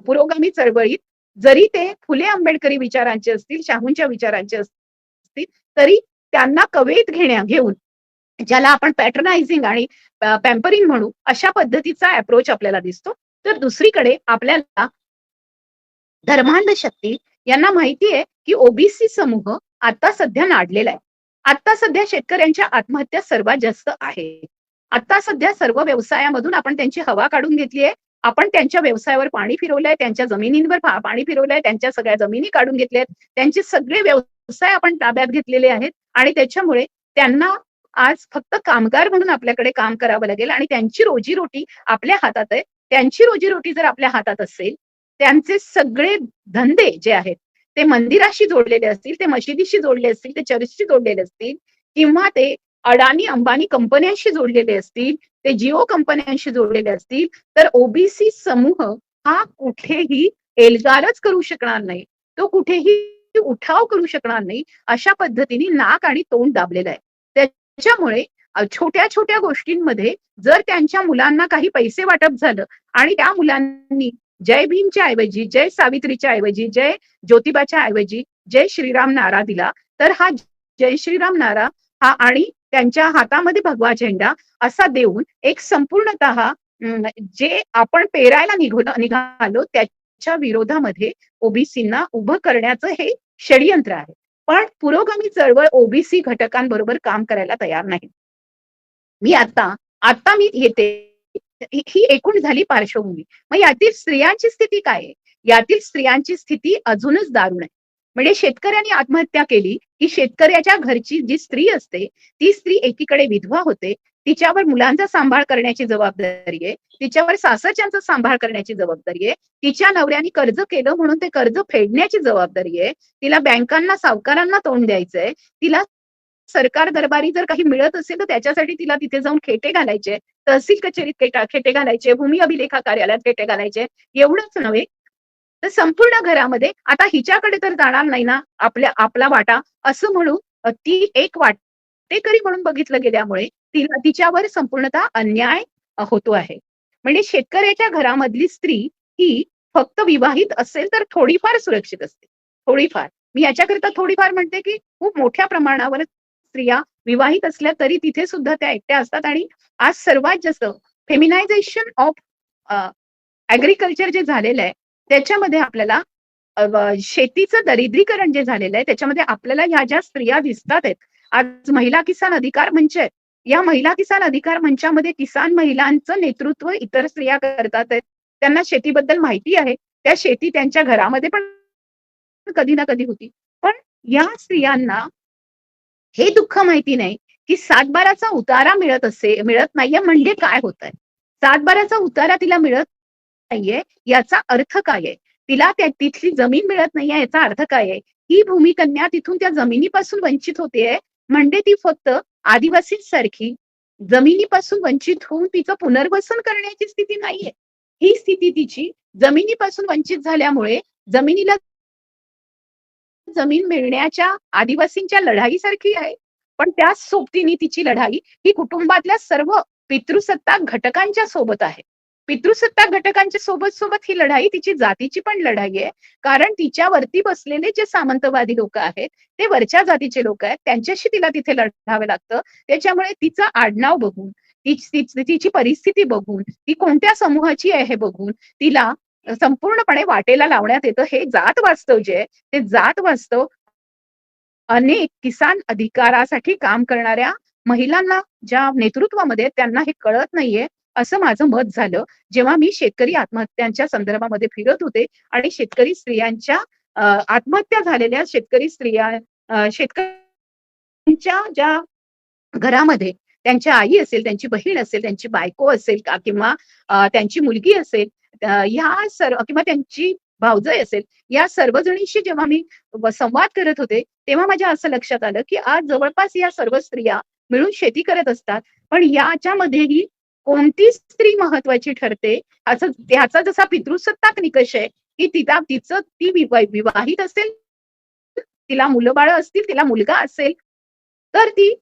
पुरोगामी चळवळीत जरी ते फुले आंबेडकरी विचारांचे असतील, शाहूंच्या विचारांचे असतील, तरी त्यांना कवेत घेऊन ज्याला आपण पॅट्रनायझिंग आणि पॅम्परिंग म्हणू, अशा पद्धतीचा अप्रोच आपल्याला दिसतो. तर दुसरीकडे आपल्याला धर्मांध शक्ती यांना माहिती आहे की ओबीसी समूह आता सध्या नाडलेला आहे. आता सध्या शेतकऱ्यांच्या आत्महत्या सर्वात जास्त आहे. आता सध्या सर्व व्यवसायामधून आपण त्यांची हवा काढून घेतली आहे. आपण त्यांच्या व्यवसायावर पाणी फिरवलंय, त्यांच्या जमिनींवर पाणी फिरवलंय, त्यांच्या सगळ्या जमिनी काढून घेतल्यात, त्यांचे सगळे व्यवसाय आपण ताब्यात घेतलेले आहेत आणि त्याच्यामुळे त्यांना आज फक्त कामगार म्हणून आपल्याकडे काम करावं लागेल आणि त्यांची रोजीरोटी आपल्या हातात आहे. त्यांची रोजीरोटी जर आपल्या हातात असेल, त्यांचे सगळे धंदे जे आहेत ते मंदिराशी जोडलेले असतील, ते मशिदीशी जोडले असतील, ते चर्चशी जोडलेले असतील किंवा ते अडाणी अंबानी कंपन्यांशी जोडलेले असतील, ते जिओ कंपन्यांशी जोडलेले असतील, तर ओबीसी समूह हा कुठेही एल्गारच करू शकणार नाही. तो कुठेही उठाव करू शकणार नाही. अशा पद्धतीने नाक आणि तोंड दाबलेलं आहे. त्याच्यामुळे छोट्या छोट्या गोष्टींमध्ये जर त्यांच्या मुलांना काही पैसे वाटप झालं आणि त्या मुलांनी जय भीमच्या ऐवजी, जय सावित्रीच्या ऐवजी, जय ज्योतिबाच्या ऐवजी जय श्रीराम नारा दिला, तर हा जय श्रीराम नारा हा आणि त्यांच्या हातामध्ये भगवा झेंडा असा देऊन एक संपूर्णतः जे आपण पेरायला निघालो त्याच्या विरोधामध्ये ओबीसींना उभं करण्याचं हे षडयंत्र आहे. पण पुरोगामी चळवळ ओबीसी घटकांबरोबर काम करायला तयार नाही. मी आता मी येते. ही एकूण झाली पार्श्वभूमी. मग यातील स्त्रियांची स्थिती काय आहे? यातील स्त्रियांची स्थिती अजूनच दारुण आहे. म्हणजे शेतकऱ्यांनी आत्महत्या केली की शेतकऱ्याच्या घरची जी स्त्री असते ती स्त्री एकीकडे विधवा होते, तिच्यावर मुलांचा सांभाळ करण्याची जबाबदारी आहे, तिच्यावर सासरच्यांचा सांभाळ करण्याची जबाबदारी आहे, तिच्या नवऱ्याने कर्ज केलं म्हणून ते कर्ज फेडण्याची जबाबदारी आहे, तिला बँकांना सावकारांना तोंड द्यायचंय, तिला सरकार दरबारी जर काही मिळत असेल तर त्याच्यासाठी तिला तिथे जाऊन खेटे घालायचे, तहसील कचेरीत खेटे घालायचे, भूमी अभिलेखा कार्यालयात खेटे घालायचे. एवढंच नव्हे तर संपूर्ण घरामध्ये आता हिच्याकडे तर जाणार नाही ना आपला वाटा असं म्हणून ती एक वाटेकरी म्हणून बघितलं गेल्यामुळे तिच्यावर संपूर्णतः अन्याय होतो आहे. म्हणजे शेतकऱ्याच्या घरामधली स्त्री ही फक्त विवाहित असेल तर थोडीफार सुरक्षित असते. थोडीफार मी याच्याकरिता थोडीफार म्हणते की खूप मोठ्या प्रमाणावर स्त्रिया विवाहित असल्या तरी तिथे सुद्धा त्या एकट्या असतात आणि आज सर्वात जास्त फेमिनायझेशन ऑफ ऍग्रिकल्चर जे झालेलं आहे त्याच्यामध्ये आपल्याला शेतीचं दरिद्रीकरण जे झालेलं आहे त्याच्यामध्ये आपल्याला ह्या ज्या स्त्रिया दिसतात आहेत. आज महिला किसान अधिकार मंच आहे. या महिला किसान अधिकार मंचामध्ये किसान महिलांचं नेतृत्व इतर स्त्रिया करतात आहेत. त्यांना शेतीबद्दल माहिती आहे. त्या शेती त्यांच्या घरामध्ये पण कधी ना कधी होती. पण या स्त्रियांना हे दुःख माहिती नाही की सातबाराचा उतारा मिळत नाहीये म्हणजे काय होत आहे. सातबाराचा उतारा तिला मिळत नाहीये याचा अर्थ काय आहे? तिला तिथली जमीन मिळत नाहीये याचा अर्थ काय आहे? ही भूमिकन्या तिथून त्या जमिनीपासून वंचित होतेय म्हणजे ती फक्त आदिवासींसारखी जमिनीपासून वंचित होऊन तिचं पुनर्वसन करण्याची स्थिती नाहीये. ही स्थिती तिची जमिनीपासून वंचित झाल्यामुळे जमिनीला जमीन मिळण्याच्या आदिवासींच्या लढाईसारखी आहे. पण त्याच सोबतीने तिची लढाई ही कुटुंबातल्या सर्व पितृसत्ताक घटकांच्या सोबत आहे. पितृसत्ताक घटकांच्या सोबत ही लढाई तिची जातीची पण लढाई आहे. कारण तिच्यावरती बसलेले जे सामंतवादी लोक आहेत ते वरच्या जातीचे लोक आहेत. त्यांच्याशी तिला तिथे लढावं लागतं. त्याच्यामुळे तिचं आडनाव बघून, तिची परिस्थिती बघून, ती कोणत्या समूहाची आहे हे बघून तिला संपूर्णपणे वाटेला लावण्यात येतं. हे जात वास्तव जे आहे ते जात वास्तव अनेक किसान अधिकारासाठी काम करणाऱ्या महिलांना ज्या नेतृत्वामध्ये त्यांना हे कळत नाहीये असं माझं मत झालं जेव्हा मी शेतकरी आत्महत्यांच्या संदर्भामध्ये फिरत होते आणि शेतकरी स्त्रियांच्या आत्महत्या झालेल्या शेतकरी स्त्रिया शेतकऱ्यांच्या ज्या घरामध्ये त्यांची आई असेल, त्यांची बहीण असेल, त्यांची बायको असेल किंवा त्यांची मुलगी असेल, ह्या सर्व किंवा त्यांची भावजय असेल, या सर्वजणींशी जेव्हा मी संवाद करत होते तेव्हा माझ्या असं लक्षात आलं की आज जवळपास या सर्व स्त्रिया मिळून शेती करत असतात. पण याच्यामध्येही कोणती स्त्री महत्वाची ठरते ह्याचा जसा पितृसत्ताक निकष आहे की ती विवाहित असेल, तिला मुलं बाळ असतील, तिला मुलगा असेल तर ती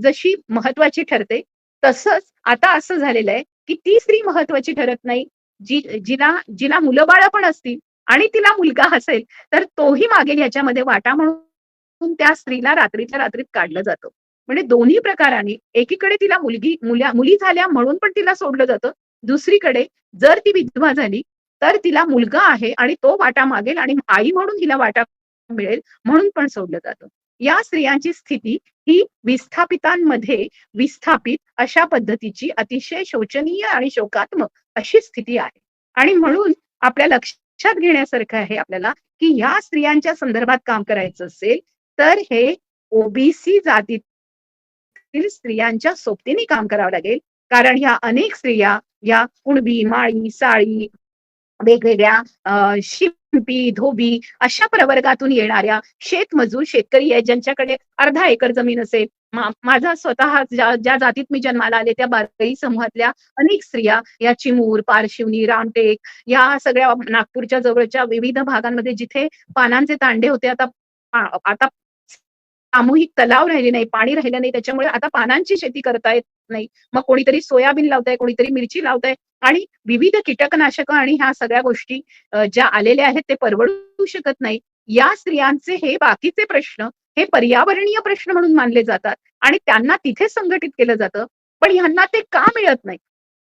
जशी महत्वाची ठरते तसंच आता असं झालेलं आहे की ती स्त्री महत्वाची ठरत नाही. जिला जिला मुलं बाळ पण असतील आणि तिला मुलगा असेल तर तोही मागेल ह्याच्यामध्ये वाटा म्हणून त्या स्त्रीला रात्रीच्या रात्रीत काढलं जातं. म्हणजे दोन्ही प्रकाराने एकीकडे तिला मुली झाल्या म्हणून पण तिला सोडलं जातं. दुसरीकडे जर ती विधवा झाली तर तिला मुलगा आहे आणि तो वाटा मागेल आणि आई म्हणून हिला वाटा मिळेल म्हणून पण सोडलं जातं. या स्त्रियांची स्थिती ही विस्थापितांमध्ये विस्थापित अशा पद्धतीची अतिशय शोचनीय आणि शोकात्मक अशी स्थिती आहे. आणि म्हणून आपल्या लक्षात घेण्यासारखं आहे आपल्याला की ह्या स्त्रियांच्या संदर्भात काम करायचं असेल तर हे ओबीसी जातीतील स्त्रियांच्या सोबतीने काम करावं लागेल. कारण ह्या अनेक स्त्रिया या कुणबी, माळी, साळी, वेगवेगळ्या शिंपी, धोबी अशा प्रवर्गातून येणाऱ्या शेतमजूर शेतकरी आहेत ज्यांच्याकडे अर्धा एकर जमीन असेल. माझा स्वतः ज्या जातीत मी जन्माला आले त्या बारकई समूहातल्या अनेक स्त्रिया या चिमूर, पारशिवनी, रामटेक या सगळ्या नागपूरच्या जवळच्या विविध भागांमध्ये जिथे पानांचे तांडे होते आता सामूहिक तलाव राहिले नाही, पाणी राहिलं नाही, त्याच्यामुळे आता पानांची शेती करता येत नाही. मग कोणीतरी सोयाबीन लावतंय, कोणीतरी मिरची लावतंय आणि विविध कीटकनाशकं आणि ह्या सगळ्या गोष्टी ज्या आलेल्या आहेत ते परवडू शकत नाही. या स्त्रियांचे हे बाकीचे प्रश्न हे पर्यावरणीय प्रश्न म्हणून मानले जातात आणि त्यांना तिथे संघटित केलं जातं. पण ह्यांना ते का मिळत नाही?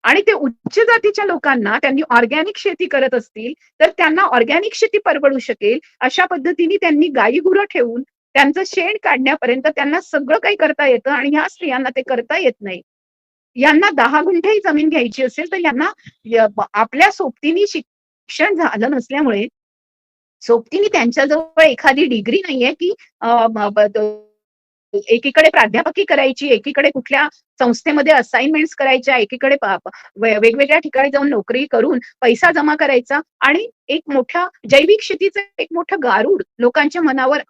आणि ते उच्च जातीच्या लोकांना त्यांनी ऑर्गॅनिक शेती करत असतील तर त्यांना ऑर्गॅनिक शेती परवडू शकेल अशा पद्धतीने त्यांनी गाई गुरं ठेवून त्यांचं शेण काढण्यापर्यंत त्यांना सगळं काही करता येतं आणि ह्या स्त्रियांना ते करता येत नाही. यांना 10 गुंठेही जमीन घ्यायची असेल तर यांना आपल्या सोबतीने शिक्षण झालं नसल्यामुळे सोबतीने त्यांच्याजवळ एखादी डिग्री नाहीये की एकीकडे प्राध्यापकी करायची, एकीकडे कुठल्या संस्थेमध्ये असाइनमेंट्स करायच्या, एकीकडे वेगवेगळ्या ठिकाणी जाऊन नोकरी करून पैसा जमा करायचा आणि एक मोठ्या जैविक शेतीचं एक मोठं गारूड लोकांच्या मनावर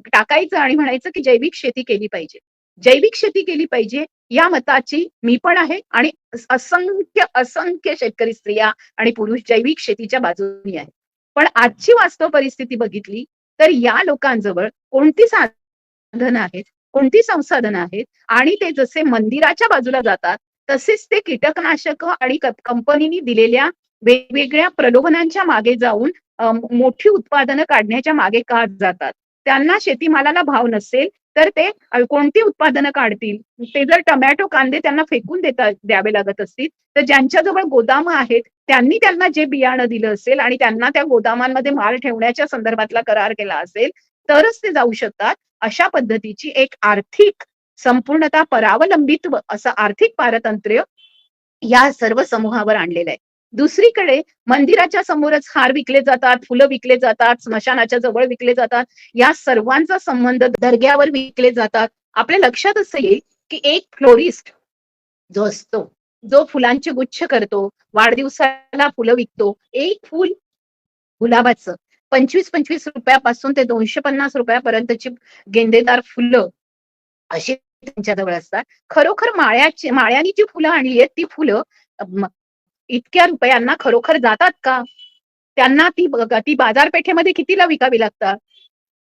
टाकायचं आणि म्हणायचं की जैविक शेती केली पाहिजे. जैविक शेती केली पाहिजे या मताची मी पण आहे आणि असंख्य असंख्य शेतकरी स्त्रिया आणि पुरुष जैविक शेतीच्या बाजूनी आहेत. पण आजची वास्तव परिस्थिती बघितली तर या लोकांजवळ कोणती साधनं आहेत, कोणती संसाधनं आहेत आणि ते जसे मंदिराच्या बाजूला जातात तसेच ते कीटकनाशकं आणि कंपनीनी दिलेल्या वेगवेगळ्या प्रलोभनांच्या मागे जाऊन मोठी उत्पादनं काढण्याच्या मागे का जातात? त्यांना शेतीमालाला भाव नसेल तर ते कोणती उत्पादनं काढतील? ते जर टोमॅटो, कांदे त्यांना फेकून द्यावे लागत असतील तर ज्यांच्याजवळ गोदामं आहेत त्यांनी त्यांना जे बियाणं दिलं असेल आणि त्यांना त्या गोदामांमध्ये माल ठेवण्याच्या संदर्भातला करार केला असेल तरच ते जाऊ शकतात. अशा पद्धतीची एक आर्थिक संपूर्णतः परावलंबित्व असं आर्थिक पारतंत्र्य या सर्व समूहावर आणलेलं आहे. दुसरीकडे मंदिराच्या समोरच हार विकले जातात, फुलं विकले जातात, स्मशानाच्या जवळ विकले जातात. या सर्वांचा संबंध दर्ग्यावर विकले जातात. आपल्या लक्षात असं येईल की एक फ्लोरिस्ट जो असतो, जो फुलांचे गुच्छ करतो, वाढदिवसाला फुलं विकतो, एक फुल गुलाबाचं 25-25 रुपयापासून ते 250 रुपयापर्यंतची गेंदेदार फुलं अशी त्यांच्याजवळ असतात. खरोखर माळ्यानी जी फुलं आणली आहेत ती फुलं इतक्या रुपयांना खरोखर जातात का? त्यांना ती बाजारपेठेमध्ये कितीला विकावी लागतात?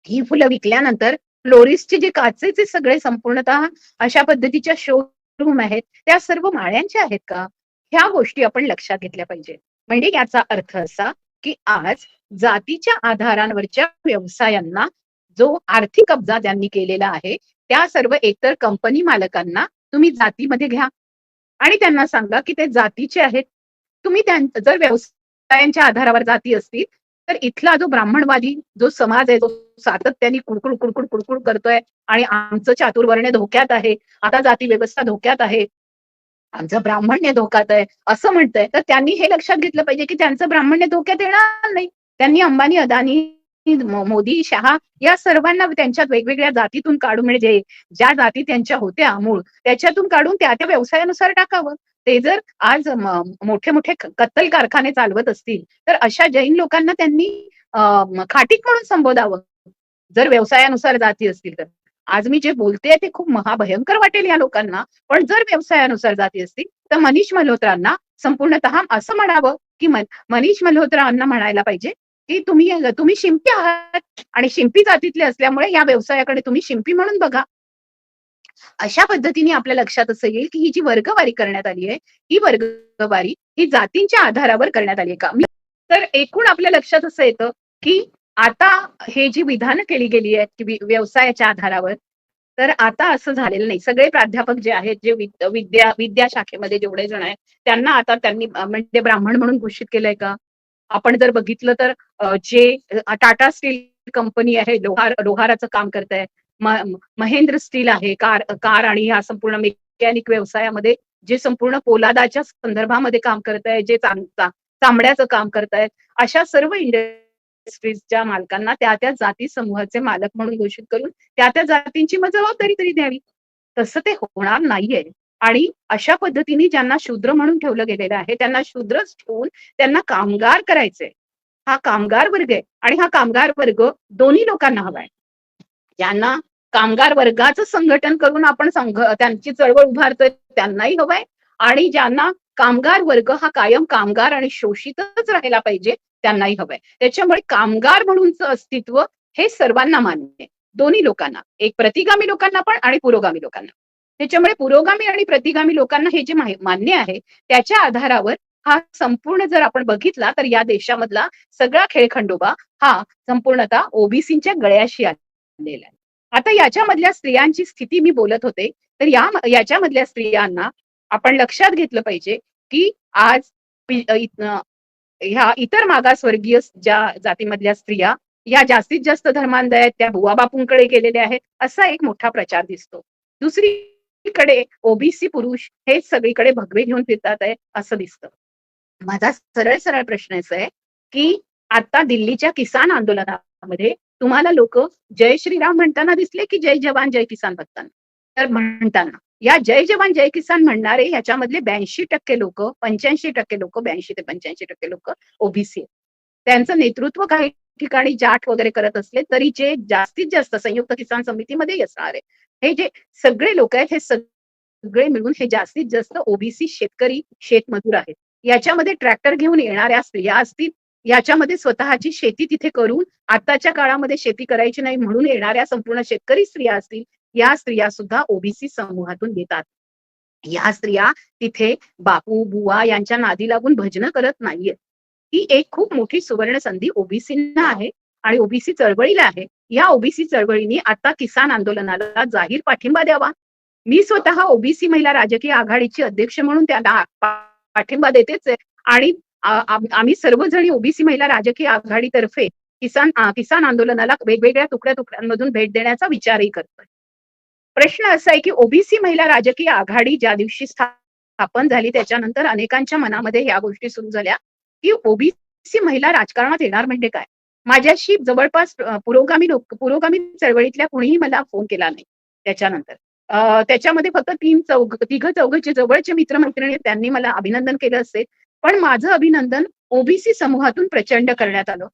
ही फुलं विकल्यानंतर फ्लोरिस्टचे जे काचेचे सगळे संपूर्णतः अशा पद्धतीच्या शोरूम आहेत त्या सर्व माळ्यांच्या आहेत का? ह्या गोष्टी आपण लक्षात घेतल्या पाहिजे. म्हणजे याचा अर्थ असा की आज जातीच्या आधारांवरच्या व्यवसायांना जो आर्थिक कब्जा त्यांनी केलेला आहे त्या सर्व एकतर कंपनी मालकांना तुम्ही जातीमध्ये घ्या आणि त्यांना सांगा की ते जातीचे आहेत. तुम्ही जर व्यवसायांच्या आधारावर जाती असतील तर इथला जो ब्राह्मणवादी जो समाज आहे जो सातत्याने कुडकुड कुडकुड कुडकुड करतोय आणि आमचं चातुर्वर्ण्य धोक्यात आहे, आता जाती व्यवस्था धोक्यात आहे, आमचं ब्राह्मण्य धोक्यात आहे असं म्हणतंय तर त्यांनी हे लक्षात घेतलं पाहिजे की त्यांचं ब्राह्मण्य धोक्यात येणार नाही. त्यांनी अंबानी, अदानी, मोदी, शहा या सर्वांना त्यांच्या वेगवेगळ्या जातीतून काढून म्हणजे ज्या जाती त्यांच्या होत्या मूळ त्याच्यातून काढून त्या त्या व्यवसायानुसार टाकावं. ते जर आज मोठे मोठे कत्तल कारखाने चालवत असतील तर अशा जैन लोकांना त्यांनी खाटीक म्हणून संबोधावं जर व्यवसायानुसार जाती असतील तर. आज मी जे बोलते ते खूप महाभयंकर वाटेल या लोकांना, पण जर व्यवसायानुसार जाती असतील तर मनीष मल्होत्रांना संपूर्णतः असं म्हणावं की मनीष मल्होत्रांना म्हणायला पाहिजे की तुम्ही शिंपी आहात आणि शिंपी जातीतले असल्यामुळे या व्यवसायाकडे तुम्ही शिंपी म्हणून बघा. अशा पद्धतीने आपल्या लक्षात असं येईल, की ही जी वर्गवारी करण्यात आली आहे, ही वर्गवारी ही जातींच्या आधारावर करण्यात आली आहे का? तर एकूण आपल्या लक्षात असं येतं, की आता हे जी विधानं केली गेली आहेत, की व्यवसायाच्या आधारावर, तर आता असं झालेलं नाही. सगळे प्राध्यापक जे आहेत, जे विद्या शाखेमध्ये जेवढे जण आहेत, त्यांना आता त्यांनी म्हणजे ब्राह्मण म्हणून घोषित केलंय का? आपण जर बघितलं तर जे टाटा स्टील कंपनी आहे, लोहाराचं काम करताय. महेंद्र स्टील आहे, कार कार आणि ह्या संपूर्ण मेकॅनिक व्यवसायामध्ये जे संपूर्ण पोलादाच्या संदर्भामध्ये काम करत आहे, जे चामड्याचं काम करतायत, अशा सर्व इंडस्ट्रीजच्या मालकांना त्या जाती समूहाचे मालक म्हणून घोषित करून त्या जातींची मग जबाबदारी तरी द्यावी. तसं ते होणार नाहीये. आणि अशा पद्धतीने ज्यांना शूद्र म्हणून ठेवलं गेलेलं आहे, त्यांना शूद्रच ठेवून त्यांना कामगार करायचंय. हा कामगार वर्ग आहे आणि हा कामगार वर्ग दोन्ही लोकांना हवाय. ज्यांना कामगार वर्गाचं संघटन करून आपण त्यांची चळवळ उभारतोय त्यांनाही हवंय आणि ज्यांना कामगार वर्ग हा कायम कामगार आणि शोषितच राहायला पाहिजे त्यांनाही हवंय. त्याच्यामुळे कामगार म्हणूनचं अस्तित्व हे सर्वांना मान्य आहे. दोन्ही लोकांना, एक प्रतिगामी लोकांना पण आणि पुरोगामी लोकांना. त्याच्यामुळे पुरोगामी आणि प्रतिगामी लोकांना हे जे मान्य आहे त्याच्या आधारावर हा संपूर्ण जर आपण बघितला तर या देशामधला सगळा खेळखंडोबा हा संपूर्णतः ओबीसीच्या गळ्याशी आलेला आहे. आता याच्यामधल्या स्त्रियांची स्थिती मी बोलत होते, तर याच्यामधल्या स्त्रियांना आपण लक्षात घेतलं पाहिजे, की आज ह्या इतर मागासवर्गीय ज्या जातीमधल्या स्त्रिया या जास्तीत जास्त धर्मांध आहेत, त्या बुवा बापूंकडे गेलेल्या आहेत, असा एक मोठा प्रचार दिसतो. दुसरीकडे ओबीसी पुरुष हे सगळीकडे भगवे घेऊन फिरतात आहे असं दिसतं. माझा सरळ सरळ प्रश्न असा आहे, की आता दिल्लीच्या किसान आंदोलनामध्ये तुम्हाला लोक जय श्रीराम म्हणताना दिसले, की जय जवान जय किसान म्हणताना? तर म्हणताना या जय जवान जय किसान म्हणणारे ह्याच्यामधले 82% लोक, 85% लोक, 82 ते 85% लोक ओबीसी आहेत. त्यांचं नेतृत्व काही ठिकाणी जाट वगैरे करत असले तरी जे जास्तीत जास्त संयुक्त किसान समितीमध्ये असणार आहे, हे जे सगळे लोक आहेत, हे सगळे मिळून हे जास्तीत जास्त ओबीसी शेतकरी शेतमजूर आहेत. याच्यामध्ये ट्रॅक्टर घेऊन येणाऱ्या स्त्रिया असतील, याच्यामध्ये स्वतःची शेती तिथे करून आताच्या काळामध्ये शेती करायची नाही म्हणून येणाऱ्या संपूर्ण शेतकरी स्त्रिया असतील, या स्त्रिया सुद्धा ओबीसी समूहातून येतात. या स्त्रिया तिथे बापू बुवा यांच्या नादी लागून भजनं करत नाहीयेत. ही एक खूप मोठी सुवर्ण संधी ओबीसींना आहे आणि ओबीसी चळवळीला आहे. या ओबीसी चळवळीने आता किसान आंदोलनाला जाहीर पाठिंबा द्यावा. मी स्वतः ओबीसी महिला राजकीय आघाडीची अध्यक्ष म्हणून त्यांना पाठिंबा देतेच आहे आणि आम्ही सर्वजणी ओबीसी महिला राजकीय आघाडीतर्फे किसान आंदोलनाला वेगवेगळ्या तुकड्यांमधून भेट देण्याचा विचारही करतोय. प्रश्न असा आहे की ओबीसी महिला राजकीय आघाडी ज्या दिवशी स्थापन झाली त्याच्यानंतर अनेकांच्या मनामध्ये ह्या गोष्टी सुरू झाल्या की ओबीसी महिला राजकारणात येणार म्हणजे काय. माझ्याशी जवळपास पुरोगामी चळवळीतल्या कुणीही मला फोन केला नाही त्याच्यानंतर. त्याच्यामध्ये फक्त तिघ चौघचे जवळचे मित्रमैत्रिणी त्यांनी मला अभिनंदन केलं असेल, पण माझं अभिनंदन ओबीसी समूहातून प्रचंड करण्यात आलं.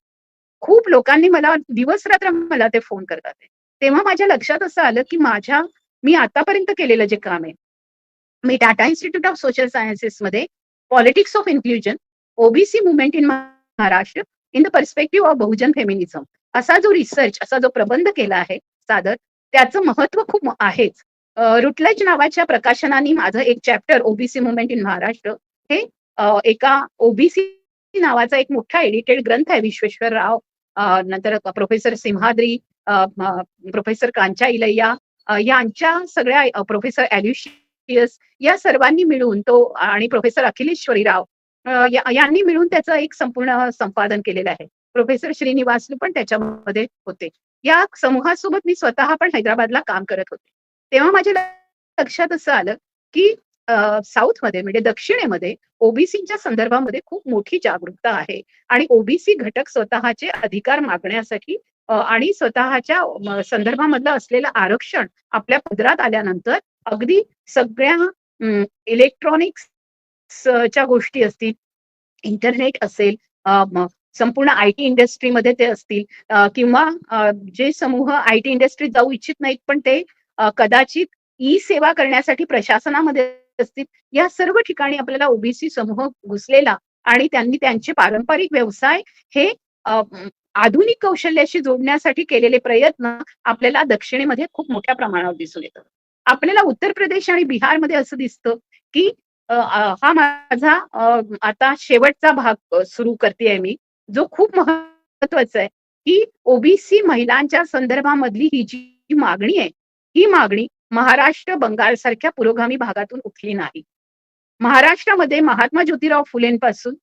खूप लोकांनी मला दिवस रात्र मला ते फोन करतात. तेव्हा माझ्या लक्षात असं आलं की मी आतापर्यंत केलेलं जे काम आहे, मी Tata institute of social sciences मध्ये politics of inclusion, OBC movement in Maharashtra in the perspective of Bahujan feminism असा जो रिसर्च, असा जो प्रबंध केला आहे सादर, त्याचं महत्व खूप आहेच. रुटलेज नावाच्या प्रकाशनाने माझं एक chapter OBC movement in Maharashtra हे एका ओबीसी नावाचा एक मोठा एडिटेड ग्रंथ आहे विश्वेश्वर राव, नंतर प्रोफेसर सिंहाद्री, प्रोफेसर कांचा इलैया यांच्या सगळ्या प्रोफेसर ॲल्युशियस या सर्वांनी मिळून तो आणि प्रोफेसर अखिलेश्वरी राव यांनी मिळून त्याचं एक संपूर्ण संपादन केलेलं आहे. प्रोफेसर श्रीनिवासलू पण त्याच्यामध्ये होते. या समूहासोबत मी स्वतः पण हैदराबादला काम करत होते. तेव्हा माझ्या लक्षात असं आलं की साऊथमध्ये म्हणजे दक्षिणेमध्ये ओबीसीच्या संदर्भामध्ये खूप मोठी जागरूकता आहे आणि ओबीसी घटक स्वतःचे अधिकार मागण्यासाठी आणि स्वतःच्या संदर्भामधलं असलेलं आरक्षण आपल्या पदरात आल्यानंतर अगदी सगळ्या इलेक्ट्रॉनिक्सच्या गोष्टी असतील, इंटरनेट असेल, संपूर्ण आयटी इंडस्ट्रीमध्ये ते असतील किंवा जे समूह आयटी इंडस्ट्रीत जाऊ इच्छित नाहीत पण ते कदाचित ई सेवा करण्यासाठी प्रशासनामध्ये असतील, या सर्व ठिकाणी आपल्याला ओबीसी समूह घुसलेला आणि त्यांनी त्यांचे पारंपरिक व्यवसाय हे आधुनिक कौशल्याशी जोडण्यासाठी केलेले प्रयत्न आपल्याला दक्षिणेमध्ये खूप मोठ्या प्रमाणावर दिसून येतात. आपल्याला उत्तर प्रदेश आणि बिहारमध्ये असं दिसतं, की हा माझा आता शेवटचा भाग सुरू करतेय मी, जो खूप महत्वाचा आहे, की ओबीसी महिलांच्या संदर्भामधली ही जी मागणी आहे, ही मागणी महाराष्ट्र, बंगालसारख्या पुरोगामी भागातून उठली नाही. महाराष्ट्रामध्ये महात्मा ज्योतिराव फुलेंपासून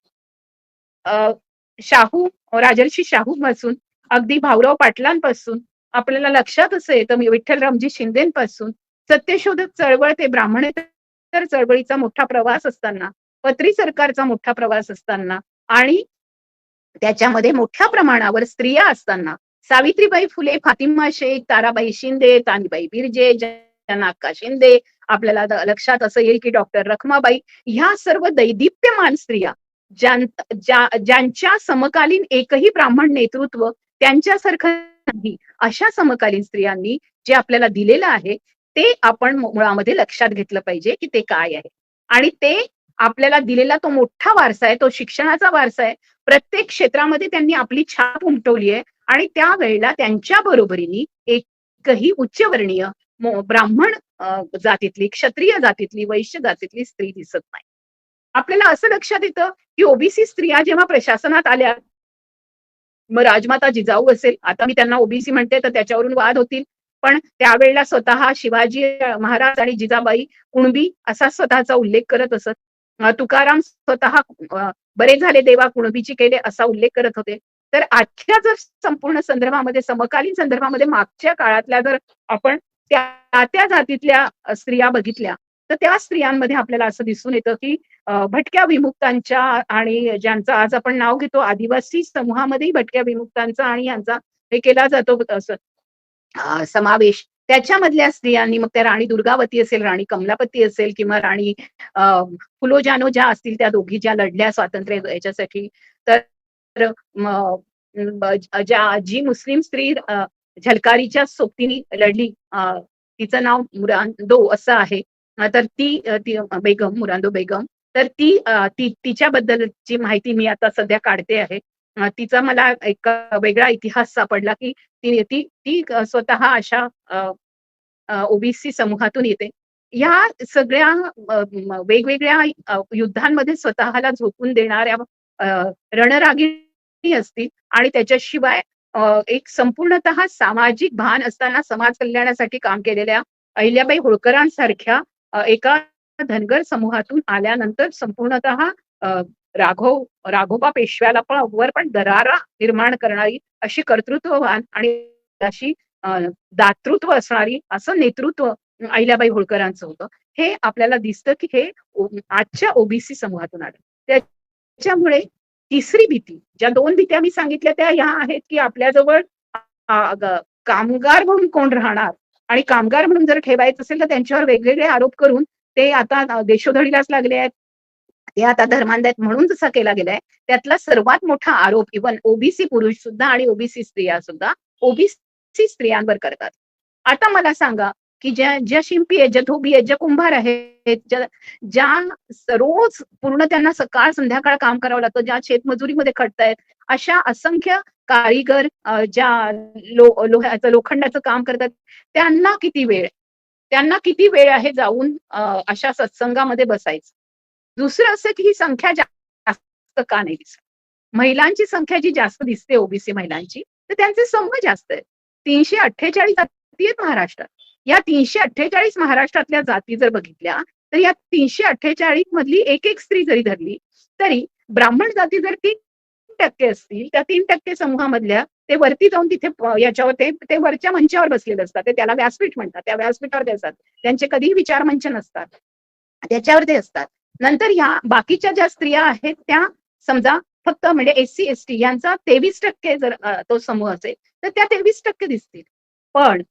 अ, शाहू राजर्षी शाहूपासून अगदी भाऊराव पाटलांपासून आपल्याला लक्षात असं येतं विठ्ठलरामजी शिंदेपासून सत्यशोधक चळवळ ते ब्राह्मणेतर चळवळीचा मोठा प्रवास असताना, पत्री सरकारचा मोठा प्रवास असताना आणि त्याच्यामध्ये मोठ्या प्रमाणावर स्त्रिया असताना सावित्रीबाई फुले, फातिमा शेख, ताराबाई शिंदे, तानीबाई बिर्जे, जनाक्का शिंदे, आपल्याला लक्षात असं येईल की डॉक्टर रखमाबाई, ह्या सर्व दैदिप्यमान स्त्रिया ज्यांच्या समकालीन एकही ब्राह्मण नेतृत्व त्यांच्यासारखं नाही, अशा समकालीन स्त्रियांनी जे आपल्याला दिलेलं आहे ते आपण मुळामध्ये लक्षात घेतलं पाहिजे की ते काय आहे. आणि ते आपल्याला दिलेला तो मोठा वारसा आहे, तो शिक्षणाचा वारसा आहे. प्रत्येक क्षेत्रामध्ये त्यांनी आपली छाप उमटवली आहे आणि त्यावेळेला त्यांच्या बरोबरीने एकही उच्चवर्णीय ब्राह्मण जातीतली, क्षत्रिय जातीतली, वैश्य जातीतली स्त्री दिसत नाही. आपल्याला असं लक्षात येतं की ओबीसी स्त्रिया जेव्हा प्रशासनात आल्या, मग राजमाता जिजाऊ असेल, आता मी त्यांना ओबीसी म्हणते तर त्याच्यावरून वाद होतील. पण त्यावेळेला स्वतः शिवाजी महाराज आणि जिजाबाई कुणबी असा स्वतःचा उल्लेख करत असत. तुकाराम स्वतः बरे झाले देवा कुणबीची केले असा उल्लेख करत होते. तर आजच्या जर संपूर्ण संदर्भामध्ये, समकालीन संदर्भामध्ये मागच्या काळातल्या जर आपण त्या जातीतल्या स्त्रिया बघितल्या, तर त्या स्त्रियांमध्ये आपल्याला असं दिसून येतं की भटक्या विमुक्तांच्या आणि ज्यांचं आज आपण नाव घेतो आदिवासी समूहामध्येही भटक्या विमुक्तांचा आणि यांचा हे केला जातो समावेश. त्याच्यामधल्या स्त्रियांनी, मग त्या राणी दुर्गावती असेल, राणी कमलापती असेल किंवा राणी फुलो जानो ज्या असतील, त्या दोघी ज्या लढल्या स्वातंत्र्य याच्यासाठी, तर जी मुस्लिम स्त्री झलकारीच्या सोबतीने लढली, तिचं नाव मुरांदो असं आहे. तर ती बेगम, मुरांदो बेगम, तर तिच्याबद्दलची माहिती मी आता सध्या काढते आहे. तिचा मला एक वेगळा इतिहास सापडला की ती ती ती स्वतः अशा ओबीसी समूहातून येते. ह्या सगळ्या वेगवेगळ्या युद्धांमध्ये स्वतःला झोकून देणाऱ्या अ, रणरागिणी असतील आणि त्याच्याशिवाय एक संपूर्णतः सामाजिक भान असताना समाज कल्याणासाठी काम केलेल्या अहिल्याबाई होळकरांसारख्या एका धनगर समूहातून आल्यानंतर संपूर्णतः राघोबा पेशव्याला पण वर पण दरारा निर्माण करणारी अशी कर्तृत्ववान आणि अशी दातृत्व असणारी असं नेतृत्व अहिल्याबाई होळकरांचं होतं. हे आपल्याला दिसतं की हे आजच्या ओबीसी समूहातून आलं. त्याच्यामुळे तिसरी भीती, ज्या 2 भीत्या मी सांगितल्या त्या ह्या आहेत की आपल्याजवळ कामगार म्हणून कोण राहणार आणि कामगार म्हणून जर ठेवायचं असेल तर त्यांच्यावर वेगवेगळे आरोप करून ते आता देशोधडीलाच लागले आहेत. ते आता धर्मांधात म्हणून जसा केला गेलाय, त्यातला सर्वात मोठा आरोप इव्हन ओबीसी पुरुष सुद्धा आणि ओबीसी स्त्रिया सुद्धा ओबीसी स्त्रियांवर करतात. आता मला सांगा, की ज्या शिंपी आहेत, ज्या धोबी आहेत, ज्या कुंभार आहेत, ज्या रोज पूर्ण त्यांना सकाळ संध्याकाळ काम करावं लागतं, ज्या शेतमजुरीमध्ये खटतायत, अशा असंख्य कारीगर ज्या लोह्याचं लोखंडाचं काम करतात, त्यांना किती वेळ त्यांना किती वेळ आहे जाऊन अशा सत्संगामध्ये बसायचं. दुसरं असं की ही संख्या जास्त का नाही दिसत? महिलांची संख्या जी जास्त दिसते ओबीसी महिलांची, तर त्यांचे समूह जास्त आहेत. 348 जाती आहेत महाराष्ट्रात. या 348 महाराष्ट्रातल्या जाती जर बघितल्या, तर या 348 मधली एक स्त्री जरी धरली, तरी ब्राह्मण जाती जर 3% असतील, त्या 3% समूहामधल्या ते वरती जाऊन तिथे याच्यावर ते वरच्या मंचावर बसलेले असतात. ते त्याला व्यासपीठ म्हणतात. त्या व्यासपीठावर ते असतात. त्यांचे कधीही विचारमंच नसतात. त्याच्यावर ते असतात. नंतर ह्या बाकीच्या ज्या स्त्रिया आहेत त्या समजा फक्त म्हणजे एससी एसटी यांचा 23% जर तो समूह असेल तर त्या 23% दिसतील. पण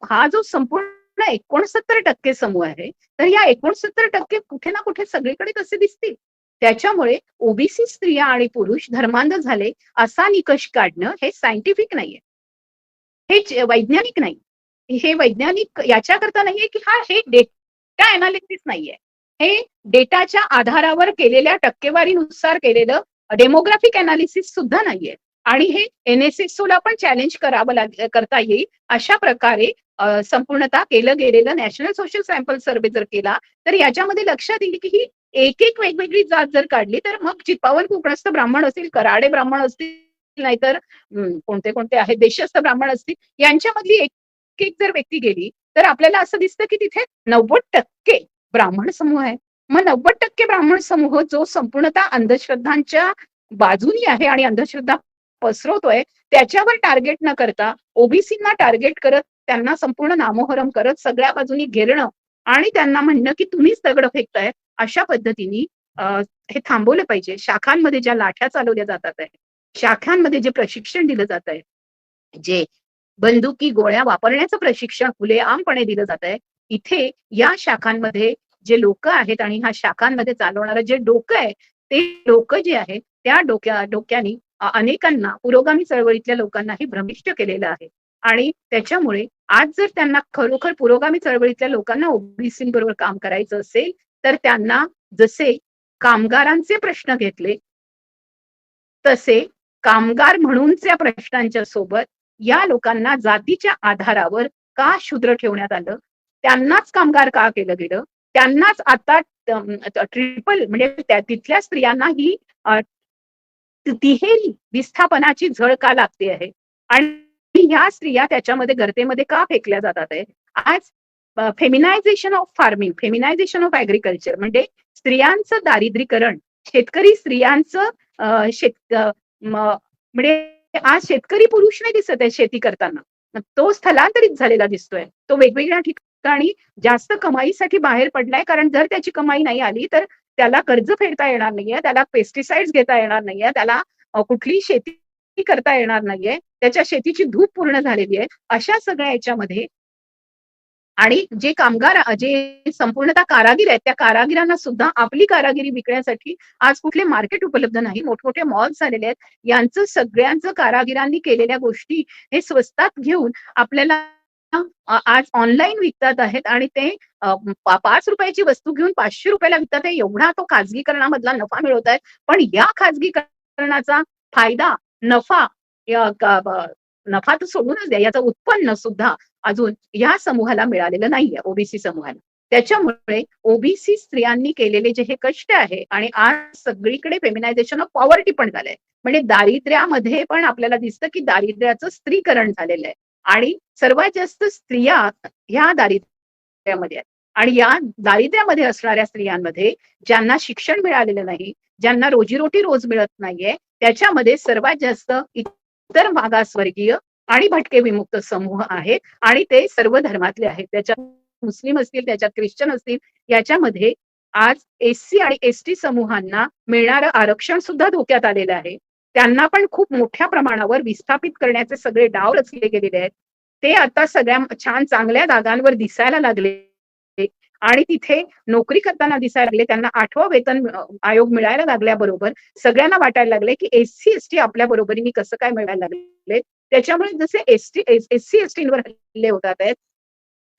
हा जो संपूर्ण 69% समूह आहे, तर या 69% कुठे ना कुठे सगळीकडे कसे दिसतील? त्याच्यामुळे ओबीसी स्त्रिया आणि पुरुष धर्मांध झाले असा निकष काढणं हे सायंटिफिक नाहीये. हे वैज्ञानिक नाही. हे वैज्ञानिक याच्याकरता नाहीये की हे डेटा अनालिसिस नाहीये. हे डेटाच्या आधारावर केलेल्या टक्केवारीनुसार केलेलं डेमोग्राफिक अनालिसिस सुद्धा नाहीये. आणि हे NSSOला पण चॅलेंज करता येईल अशा प्रकारे संपूर्णतः केलं गेलेलं नॅशनल सोशल सॅम्पल सर्व्हे जर केला तर याच्यामध्ये लक्षात येईल की ही एक वेगवेगळी जात जर काढली तर मग चित्पावन कोकणस्थ ब्राह्मण असतील, कराडे ब्राह्मण असतील, नाहीतर कोणते कोणते आहेत देशस्थ ब्राह्मण असतील, यांच्यामधली एक एक जर व्यक्ती गेली तर आपल्याला असं दिसतं की तिथे 90% ब्राह्मण समूह आहे. मग 90% ब्राह्मण समूह जो संपूर्णतः अंधश्रद्धांच्या बाजूनी आहे आणि अंधश्रद्धा पसरवतोय, त्याच्यावर टार्गेट न करता ओबीसींना टार्गेट करत त्यांना संपूर्ण नामोहरम करत सगळ्या बाजूनी घेरणं आणि त्यांना म्हणणं की तुम्हीच दगड फेकताय, अशा पद्धतीने हे थांबवलं पाहिजे. शाखांमध्ये ज्या लाठ्या चालवल्या जातात आहे, शाखांमध्ये जे प्रशिक्षण दिलं जात आहे, जे बंदुकी गोळ्या वापरण्याचं प्रशिक्षण खुलेआमपणे दिलं जात आहे, इथे या शाखांमध्ये जे लोक आहेत आणि ह्या शाखांमध्ये चालवणारं जे डोकं आहे, ते डोकं जे आहे त्या डोक्यानी अनेकांना पुरोगामी चळवळीतल्या लोकांनाही भ्रमिष्ट केलेलं आहे. आणि त्याच्यामुळे आज जर त्यांना खरोखर पुरोगामी चळवळीतल्या लोकांना ओबीसी बरोबर काम करायचं असेल तर त्यांना जसे कामगारांचे प्रश्न घेतले तसे कामगार म्हणूनच्या प्रश्नांच्या सोबत या लोकांना जातीच्या आधारावर का शूद्र ठेवण्यात आलं, त्यांनाच कामगार का केलं गेलं, त्यांनाच आता ट्रिपल म्हणजे तिथल्या स्त्रियांना ही तिहेरी विस्थापनाची झळ का लागते आहे आणि ह्या स्त्रिया त्याच्यामध्ये गर्तेमध्ये का फेकल्या जातात आहे. आज फेमिनायझेशन ऑफ फार्मिंग, फेमिनायझेशन ऑफ ऍग्रिकल्चर म्हणजे स्त्रियांचं दारिद्र्यीकरण, शेतकरी स्त्रियांचं म्हणजे आज शेतकरी पुरुष नाही दिसत आहे शेती करताना, तो स्थलांतरित झालेला दिसतोय. तो वेगवेगळ्या ठिकाणी जास्त कमाईसाठी बाहेर पडलाय, कारण जर त्याची कमाई नाही आली तर त्याला कर्ज फेडता येणार नाहीये, त्याला पेस्टिसाइड्स घेता येणार नाहीये, त्याला कुठली शेती करता येणार नाहीये, त्याच्या शेतीची धूप पूर्ण झालेली आहे. अशा सगळ्या याच्यामध्ये आणि जे कामगार जे संपूर्णतः कारागीर आहेत त्या कारागिरांना सुद्धा आपली कारागिरी विकण्यासाठी आज कुठले मार्केट उपलब्ध नाही, मोठमोठे मॉल्स झालेले आहेत. यांचं सगळ्यांचं कारागिरांनी केलेल्या गोष्टी हे स्वस्तात घेऊन आपल्याला आज ऑनलाईन विकतात आहेत आणि ते 5 रुपयाची वस्तू घेऊन 500 रुपयाला विकतात आहे. एवढा तो खाजगीकरणामधला नफा मिळवत आहे. पण या खाजगीकरणाचा फायदा, नफा नफा तर सोडूनच द्या, याचं उत्पन्न सुद्धा अजून या समूहाला मिळालेलं नाहीये, ओबीसी समूहाला. त्याच्यामुळे ओबीसी स्त्रियांनी केलेले जे हे कष्ट आहे आणि आज सगळीकडे फेमिनायझेशन ऑफ पॉवर्टी पण झालंय, म्हणजे दारिद्र्यामध्ये पण आपल्याला दिसतं की दारिद्र्याचं स्त्रीकरण झालेलं आहे आणि सर्वात जास्त स्त्रिया ह्या दारिद्र्यामध्ये आहेत. आणि या दारिद्र्यामध्ये असणाऱ्या स्त्रियांमध्ये ज्यांना शिक्षण मिळालेलं नाही, ज्यांना रोजीरोटी रोज मिळत नाहीये, त्याच्यामध्ये सर्वात जास्त इतर मागासवर्गीय आणि भटके विमुक्त समूह आहेत आणि ते सर्व धर्मातले आहेत. त्याच्यात मुस्लिम असतील, त्याच्यात ख्रिश्चन असतील. याच्यामध्ये आज एससी आणि एसटी समूहांना मिळणारं आरक्षण सुद्धा धोक्यात आलेलं आहे. त्यांना पण खूप मोठ्या प्रमाणावर विस्थापित करण्याचे सगळे डाव रचले गेलेले आहेत. ते आता सगळ्या छान चांगल्या जागांवर दिसायला लागले आणि तिथे नोकरी करताना दिसायला लागले. त्यांना 8वा वेतन आयोग मिळायला लागल्याबरोबर सगळ्यांना वाटायला लागले की एससी एसटी आपल्या बरोबरीने कसं काय मिळायला लागले. त्याच्यामुळे जसे एससी एसटींवर हल्ले होतात आहेत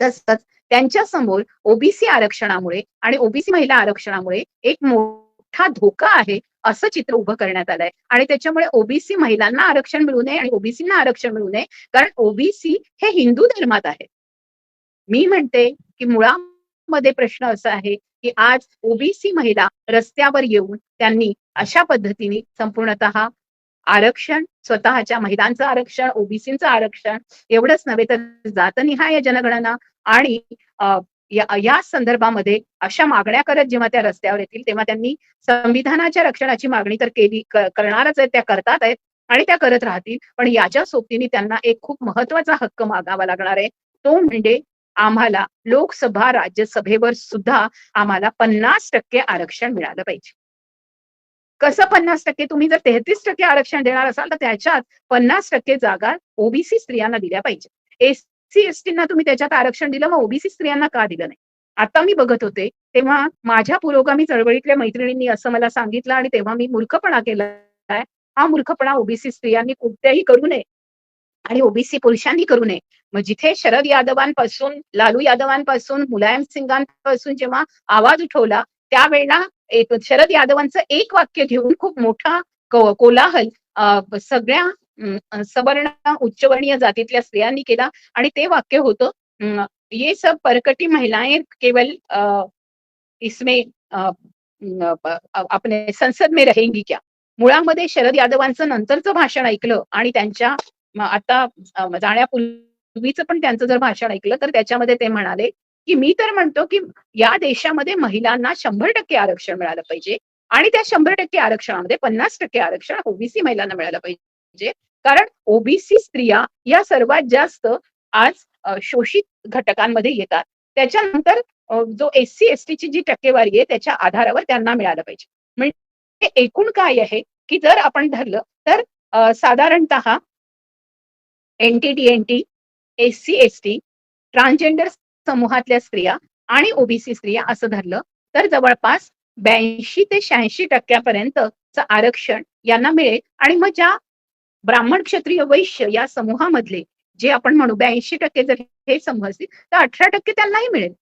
तसंच त्यांच्या समोर ओबीसी आरक्षणामुळे आणि ओबीसी महिला आरक्षणामुळे एक मोठा धोका आहे असं चित्र उभं करण्यात आलंय. आणि त्याच्यामुळे ओबीसी महिलांना आरक्षण मिळू नये आणि ओबीसींना आरक्षण मिळू नये, कारण ओबीसी हे हिंदू धर्मात आहे. मी म्हणते की मुळामध्ये प्रश्न असा आहे की आज ओबीसी महिला रस्त्यावर येऊन त्यांनी अशा पद्धतीने संपूर्णतः आरक्षण, स्वतःच्या महिलांचं आरक्षण, ओबीसींचं आरक्षण एवढंच नव्हे तर जातनिहाय जनगणना आणि या संदर्भामध्ये अशा मागण्या करत जेव्हा त्या रस्त्यावर येतील तेव्हा त्यांनी संविधानाच्या रक्षणाची मागणी तर करणारच आहेत, त्या करतात आहेत आणि त्या करत राहतील. पण याच्या सोबतीने त्यांना एक खूप महत्वाचा हक्क मागावा लागणार आहे, तो म्हणजे आम्हाला लोकसभा राज्यसभेवर सुद्धा आम्हाला 50% आरक्षण मिळालं पाहिजे. कसं 50%? तुम्ही जर 33% आरक्षण देणार असाल तर त्याच्यात 50% जागा ओबीसी स्त्रियांना दिल्या पाहिजे. एससी एसटींना तुम्ही त्याच्यात आरक्षण दिलं, मग ओबीसी स्त्रियांना का दिलं नाही? आता मी बघत होते तेव्हा माझ्या पुरोगामी चळवळीतल्या मैत्रिणींनी असं मला सांगितलं आणि तेव्हा मी मूर्खपणा केलाय. हा मूर्खपणा ओबीसी स्त्रियांनी कुठेही करू नये आणि ओबीसी पुरुषांनी करू नये. मग जिथे शरद यादवांपासून, लालू यादवांपासून, मुलायम सिंगांपासून जेव्हा आवाज उठवला त्यावेळेला शरद यादवांचं एक वाक्य घेऊन खूप मोठा कोलाहल सगळ्या सवर्ण उच्चवर्णीय जातीतल्या स्त्रियांनी केला आणि ते वाक्य होतं, ये सब परकटी महिलाएं केवल इसमें अपने संसद में रहेंगी क्या? मुळामध्ये शरद यादवांचं नंतरचं भाषण ऐकलं आणि त्यांच्या आता जाण्यापूर्वीचं पण त्यांचं जर भाषण ऐकलं तर त्याच्यामध्ये ते म्हणाले, की मी तर म्हणतो, की या देशामध्ये महिलांना 100% आरक्षण मिळालं पाहिजे आणि त्या 100% आरक्षणामध्ये 50% आरक्षण ओबीसी महिलांना मिळालं पाहिजे. कारण ओबीसी स्त्रिया या सर्वात जास्त आज शोषित घटकांमध्ये येतात. त्याच्यानंतर जो एस-सी, एस-टीची जी टक्केवारी आहे त्याच्या आधारावर त्यांना मिळालं पाहिजे. म्हणजे एकूण काय आहे, की जर आपण धरलं तर साधारणतः एन-टी-टी-एन-टी, एस-सी-एस-टी, ट्रान्सजेंडर समूहातल्या स्त्रिया आणि ओबीसी स्त्रिया असं धरलं तर जवळपास 82 ते 86% पर्यंतचं आरक्षण यांना मिळेल आणि मग ज्या ब्राह्मण, क्षत्रिय, वैश्य या समूहामधले जे आपण म्हणू 82% जर हे समूह असतील तर 18% त्यांनाही मिळेल.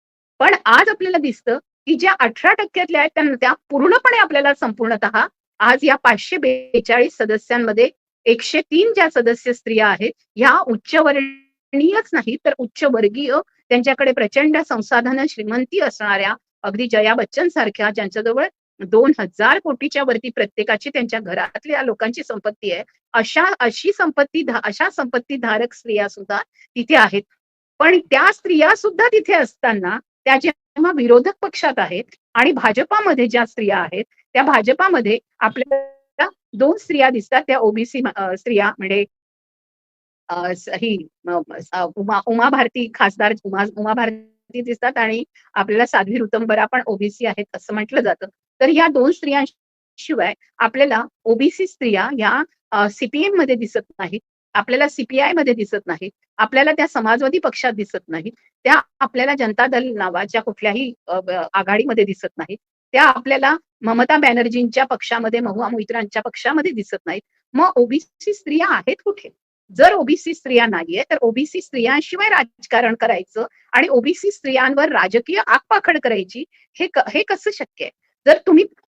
पण आज आपल्याला दिसतं, की ज्या 18% आहेत त्या पूर्णपणे आपल्याला संपूर्णतः आज या 542 सदस्यांमध्ये 103 ज्या सदस्य स्त्रिया आहेत, ह्या उच्चवर्णीयच नाही तर उच्चवर्गीय त्यांच्याकडे प्रचंड संसाधनं, श्रीमंती असणाऱ्या अगदी जया बच्चन सारख्या ज्यांच्याजवळ 2,000 कोटीच्या वरती प्रत्येकाची त्यांच्या घरातल्या लोकांची संपत्ती आहे. अशा संपत्तीधारक स्त्रिया सुद्धा तिथे आहेत. पण त्या स्त्रिया सुद्धा तिथे असताना त्या जेव्हा विरोधक पक्षात आहेत आणि भाजपामध्ये ज्या स्त्रिया आहेत, त्या भाजपामध्ये आपल्याला 2 स्त्रिया दिसतात त्या ओबीसी स्त्रिया म्हणजे ही उमा भारती खासदार उमा भारती दिसतात आणि आपल्याला साध्वी ऋतंभरा पण ओबीसी आहेत असं म्हटलं जातं. तर या 2 स्त्रियांशिवाय आपल्याला ओबीसी स्त्रिया या सीपीएम मध्ये दिसत नाहीत. आपल्याला सीपीआय मध्ये दिसत नाहीत. आपल्याला त्या समाजवादी पक्षात दिसत नाहीत. त्या आपल्याला जनता दल नावाच्या कुठल्याही आघाडीमध्ये दिसत नाहीत. त्या आपल्याला ममता बॅनर्जींच्या पक्षामध्ये, महुआ मोइत्रांच्या पक्षामध्ये दिसत नाहीत. मग ओबीसी स्त्रिया आहेत कुठे? जर ओबीसी स्त्रिया नाहीये तर ओबीसी स्त्रियांशिवाय राजकारण करायचं आणि ओबीसी स्त्रियांवर राजकीय आगपाखड करायची हे कसं शक्य आहे? जर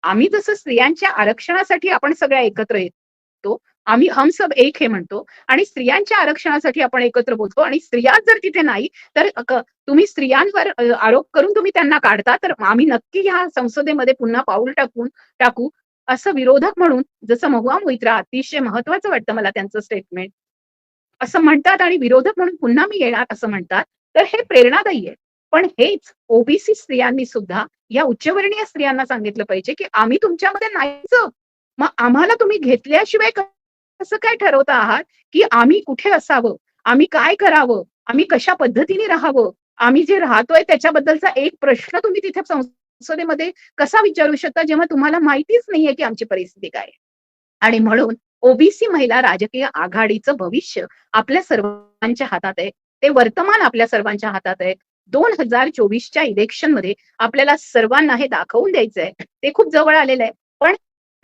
आम्ही जसं स्त्रियांच्या आरक्षणासाठी आपण सगळ्या एकत्र येतो, आम्ही हम सब एक हे म्हणतो आणि स्त्रियांच्या आरक्षणासाठी आपण एकत्र बोलतो आणि स्त्रिया जर तिथे नाही तर तुम्ही स्त्रियांवर आरोप करून तुम्ही त्यांना काढता, तर आम्ही नक्की ह्या संसदेमध्ये पुन्हा पाऊल टाकू असं विरोधक म्हणून जसं महुआ मोइत्रा अतिशय महत्वाचं वाटतं मला त्यांचं स्टेटमेंट असं म्हणतात आणि विरोधक म्हणून पुन्हा मी येणार असं म्हणतात, तर हे प्रेरणादायी आहे. पण हेच ओबीसी स्त्रियांनी सुद्धा या उच्चवर्णीय स्त्रियांना सांगितलं पाहिजे, की आम्ही तुमच्यामध्ये नाहीच. मग आम्हाला तुम्ही घेतल्याशिवाय कसं काय ठरवता आहात, की आम्ही कुठे असावं, आम्ही काय करावं, आम्ही कशा पद्धतीने राहावं, आम्ही जे राहतोय त्याच्याबद्दलचा एक प्रश्न तुम्ही तिथे संसदेमध्ये कसा विचारू शकता, जेव्हा तुम्हाला माहितीच नाहीये, की आमची परिस्थिती काय आहे. आणि म्हणून ओबीसी महिला राजकीय आघाडीचं भविष्य आपल्या सर्वांच्या हातात आहे. ते वर्तमान आपल्या सर्वांच्या हातात आहे. 2024च्या इलेक्शनमध्ये आपल्याला सर्वांना हे दाखवून द्यायचंय. ते खूप जवळ आलेलं आहे. पण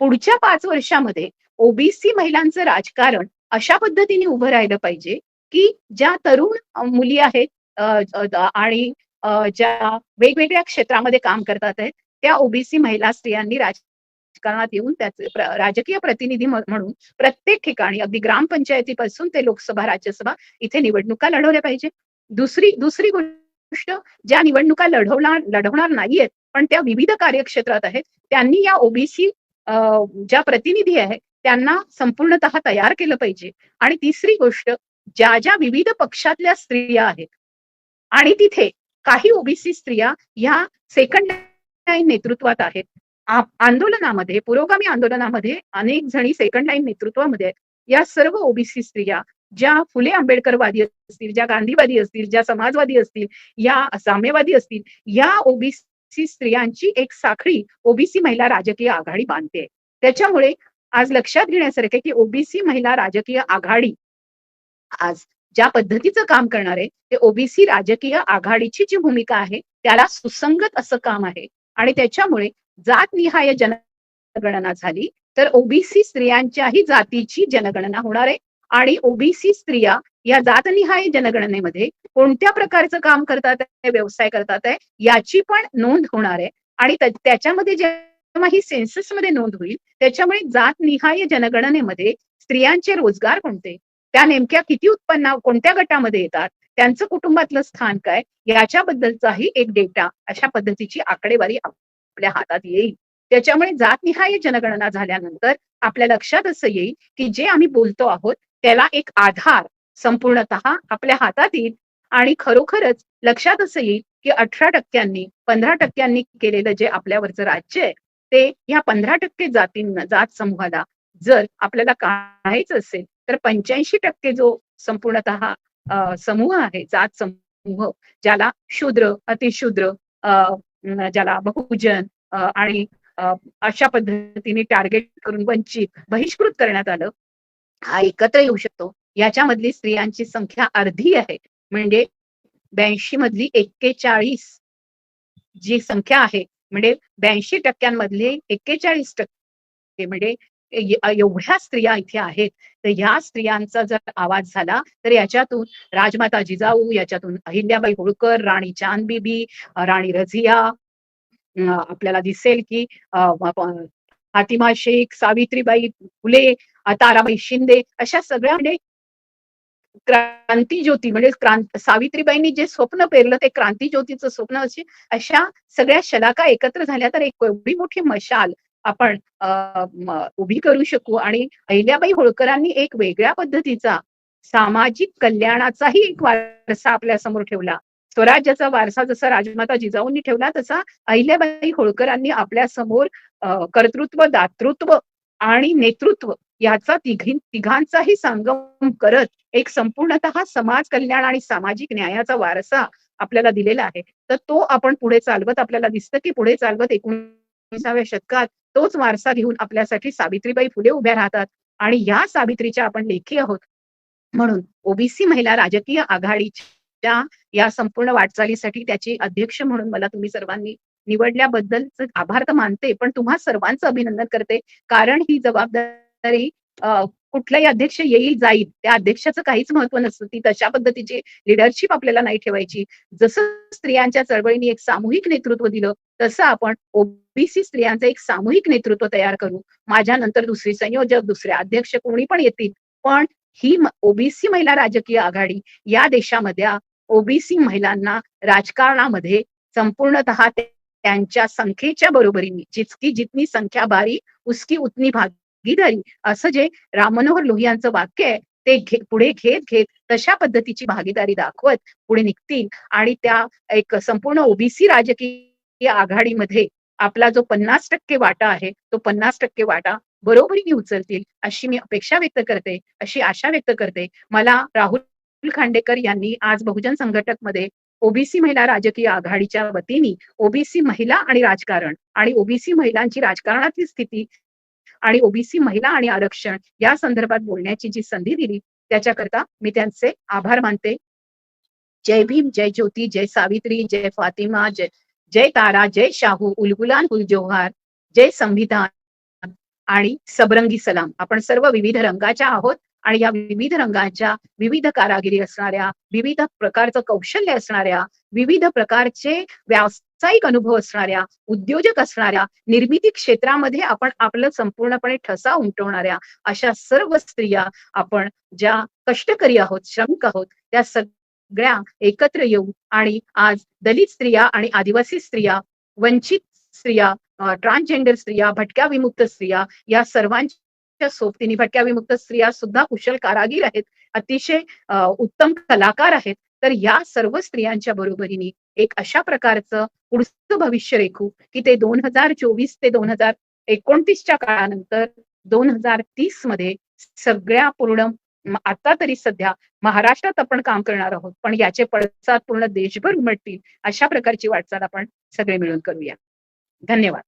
पुढच्या 5 वर्षामध्ये ओबीसी महिलांचं राजकारण अशा पद्धतीने उभं राहिलं पाहिजे, की ज्या तरुण मुली आहेत आणि ज्या वेगवेगळ्या क्षेत्रामध्ये काम करतात आहेत, त्या ओबीसी महिला स्त्रियांनी राजकारणात येऊन त्याचे राजकीय प्रतिनिधी म्हणून प्रत्येक ठिकाणी अगदी ग्रामपंचायतीपासून ते लोकसभा, राज्यसभा इथे निवडणुका लढवल्या पाहिजे. दुसरी गोष्ट ज्या निवडणुका लढवणार नाहीयेत, पण त्या विविध कार्यक्षेत्रात आहेत, त्यांनी या ओबीसी ज्या प्रतिनिधी आहेत त्यांना संपूर्णतः तयार केलं पाहिजे. आणि तिसरी गोष्ट ज्या विविध पक्षातल्या स्त्रिया आहेत आणि तिथे काही ओबीसी स्त्रिया ह्या सेकंड लाईन नेतृत्वात आहेत. आंदोलनामध्ये, पुरोगामी आंदोलनामध्ये अनेक जणी सेकंड लाईन नेतृत्वामध्ये आहेत. या सर्व ओबीसी स्त्रिया ज्या फुले आंबेडकरवादी असतील, ज्या गांधीवादी असतील, ज्या समाजवादी असतील, या साम्यवादी असतील, या ओबीसी स्त्रियांची एक साखळी ओबीसी महिला राजकीय आघाडी बांधते. त्याच्यामुळे आज लक्षात घेण्यासारखे की ओबीसी महिला राजकीय आघाडी आज ज्या पद्धतीचं काम करणार आहे ते ओबीसी राजकीय आघाडीची जी भूमिका आहे त्याला सुसंगत असं काम आहे. आणि त्याच्यामुळे जातनिहाय जनगणना झाली तर ओबीसी स्त्रियांच्याही जातीची जनगणना होणार आहे आणि ओबीसी स्त्रिया या जातनिहाय जनगणनेमध्ये कोणत्या प्रकारचं काम करतात आहे, व्यवसाय करतात आहे याची पण नोंद होणार आहे. आणि त्याच्यामध्ये जे जेव्हा ही सेन्ससमध्ये नोंद होईल, त्याच्यामुळे जात-निहाय जनगणनेमध्ये स्त्रियांचे रोजगार कोणते, त्या नेमक्या किती उत्पन्न कोणत्या गटामध्ये येतात, त्यांचं कुटुंबातलं स्थान काय, याच्याबद्दलचाही एक डेटा अशा पद्धतीची आकडेवारी आपल्या हातात येईल. त्याच्यामुळे जातनिहाय जनगणना झाल्यानंतर आपल्या लक्षात असं येईल, की जे आम्ही बोलतो आहोत त्याला एक आधार संपूर्णतः आपल्या हातात येईल आणि खरोखरच लक्षात असं येईल, की 18% 15% केलेलं जे आपल्यावरचं राज्य आहे, ते ह्या 15% जातींना जात समूहाला जर आपल्याला काढायचं असेल, तर 85% जो संपूर्णतः समूह आहे, जात समूह, ज्याला शूद्र, अतिशूद्र, ज्याला बहुजन आणि अशा पद्धतीने टार्गेट करून वंचित, बहिष्कृत करण्यात आलं, हा एकत्र येऊ शकतो. याच्यामधली स्त्रियांची संख्या अर्धी आहे. म्हणजे 82 मधली 41 जी संख्या आहे, म्हणजे 82% 41% म्हणजे एवढ्या स्त्रिया इथे आहेत. तर ह्या स्त्रियांचा जर आवाज झाला, तर याच्यातून राजमाता जिजाऊ, याच्यातून अहिल्याबाई होळकर, राणी चांदबिबी, राणी रझिया, आपल्याला दिसेल की फातिमा शेख, सावित्रीबाई फुले, ताराबाई शिंदे, अशा सगळ्या म्हणजे क्रांती म्हणजे सावित्रीबाईंनी जे स्वप्न पेरलं ते क्रांती ज्योतीचं स्वप्न, अशा सगळ्या शलाका एकत्र झाल्या तर एक एवढी मोठी मशाल आपण उभी करू शकू. आणि अहिल्याबाई होळकरांनी एक वेगळ्या पद्धतीचा सामाजिक कल्याणाचाही एक वारसा आपल्या समोर ठेवला. स्वराज्याचा वारसा जसा राजमाता जिजाऊंनी ठेवला, तसा अहिल्याबाई होळकरांनी आपल्या समोर कर्तृत्व, दातृत्व आणि नेतृत्व याचा तिघांचाही संगम करत एक संपूर्णतः समाज कल्याण आणि सामाजिक न्यायाचा वारसा आपल्याला दिलेला आहे. तर तो आपण पुढे चालवत, आपल्याला दिसतं की पुढे चालवत 19व्या शतकात तोच वारसा घेऊन आपल्यासाठी सावित्रीबाई फुले उभ्या राहतात आणि या सावित्रीच्या आपण लेखी आहोत. म्हणून ओबीसी महिला राजकीय आघाडीच्या या संपूर्ण वाटचालीसाठी त्याची अध्यक्ष म्हणून मला तुम्ही सर्वांनी निवडल्याबद्दल आभार तर मानते, पण तुम्हा सर्वांचं अभिनंदन करते. कारण ही जबाबदारी कुठलाही अध्यक्ष येईल जाईल, त्या अध्यक्षाचं काहीच महत्व नसतं. ती तशा पद्धतीची लिडरशिप आपल्याला नाही ठेवायची. जसं स्त्रियांच्या चळवळीने एक सामूहिक नेतृत्व दिलं, तसं आपण ओबीसी स्त्रियांचं एक सामूहिक नेतृत्व तयार करू. माझ्यानंतर दुसरी संयोजक, दुसरे अध्यक्ष कोणी पण येतील, पण ही ओबीसी महिला राजकीय आघाडी या देशामधल्या ओबीसी महिलांना राजकारणामध्ये संपूर्णतः त्यांच्या संख्येच्या बरोबरीने, जितनी संख्या बारी उसकी उतनी भागीदारी, असं जे राम मनोहर लोहियांचं वाक्य आहे, ते पुढे घेत घेत तशा पद्धतीची भागीदारी दाखवत पुढे निघतील आणि त्या एक संपूर्ण ओबीसी राजकीय आघाडीमध्ये आपला जो 50% वाटा आहे, तो 50% वाटा बरोबरीने उचलतील, अशी मी अपेक्षा व्यक्त करते, अशी आशा व्यक्त करते. मला राहुल खांडेकर यांनी आज बहुजन संघटक मध्ये ओबीसी महिला राजकीय आघाडीच्या वतीने ओबीसी महिला आणि राजकारण आणि ओबीसी महिलांची राजकारणातली स्थिती आणि ओबीसी महिला आणि आरक्षण या संदर्भात बोलण्याची जी संधी दिली, त्याच्याकरता मी त्यांचे आभार मानते. जय भीम, जय ज्योती, जय सावित्री, जय फातिमा, जय जय तारा, जय शाहू, उलगुलान गुल जोहार, जय संविधान आणि सबरंगी सलाम. आपण सर्व विविध रंगाच्या आहोत आणि या विविध रंगाच्या, विविध कारागिरी असणाऱ्या, विविध प्रकारचं कौशल्य असणाऱ्या, विविध प्रकारचे व्यावसायिक अनुभव असणाऱ्या, उद्योजक असणाऱ्या, निर्मिती क्षेत्रामध्ये आपण आपलं संपूर्णपणे ठसा उमटवणाऱ्या अशा सर्व स्त्रिया आपण ज्या कष्टकरी आहोत, श्रमिक आहोत, त्या सगळ्या एकत्र येऊ आणि आज दलित स्त्रिया आणि आदिवासी स्त्रिया, वंचित स्त्रिया, ट्रान्सजेंडर स्त्रिया, भटक्या विमुक्त स्त्रिया, या सर्वांच्या सोबतीने भटक्या विमुक्त स्त्रिया सुद्धा कुशल कारागीर आहेत, अतिशय उत्तम कलाकार आहेत. तर या सर्व स्त्रियांच्या बरोबरीने एक अशा प्रकारचं पुढचं भविष्य रेखू की ते 2024 ते 2029च्या काळानंतर 2030 मध्ये सगळ्या पूर्ण, आता तरी सध्या महाराष्ट्रात आपण काम करणार आहोत, पण याचे पडसाद पूर्ण देशभर उमटतील, अशा प्रकारची वाटचाल आपण सगळे मिळून करूया. धन्यवाद.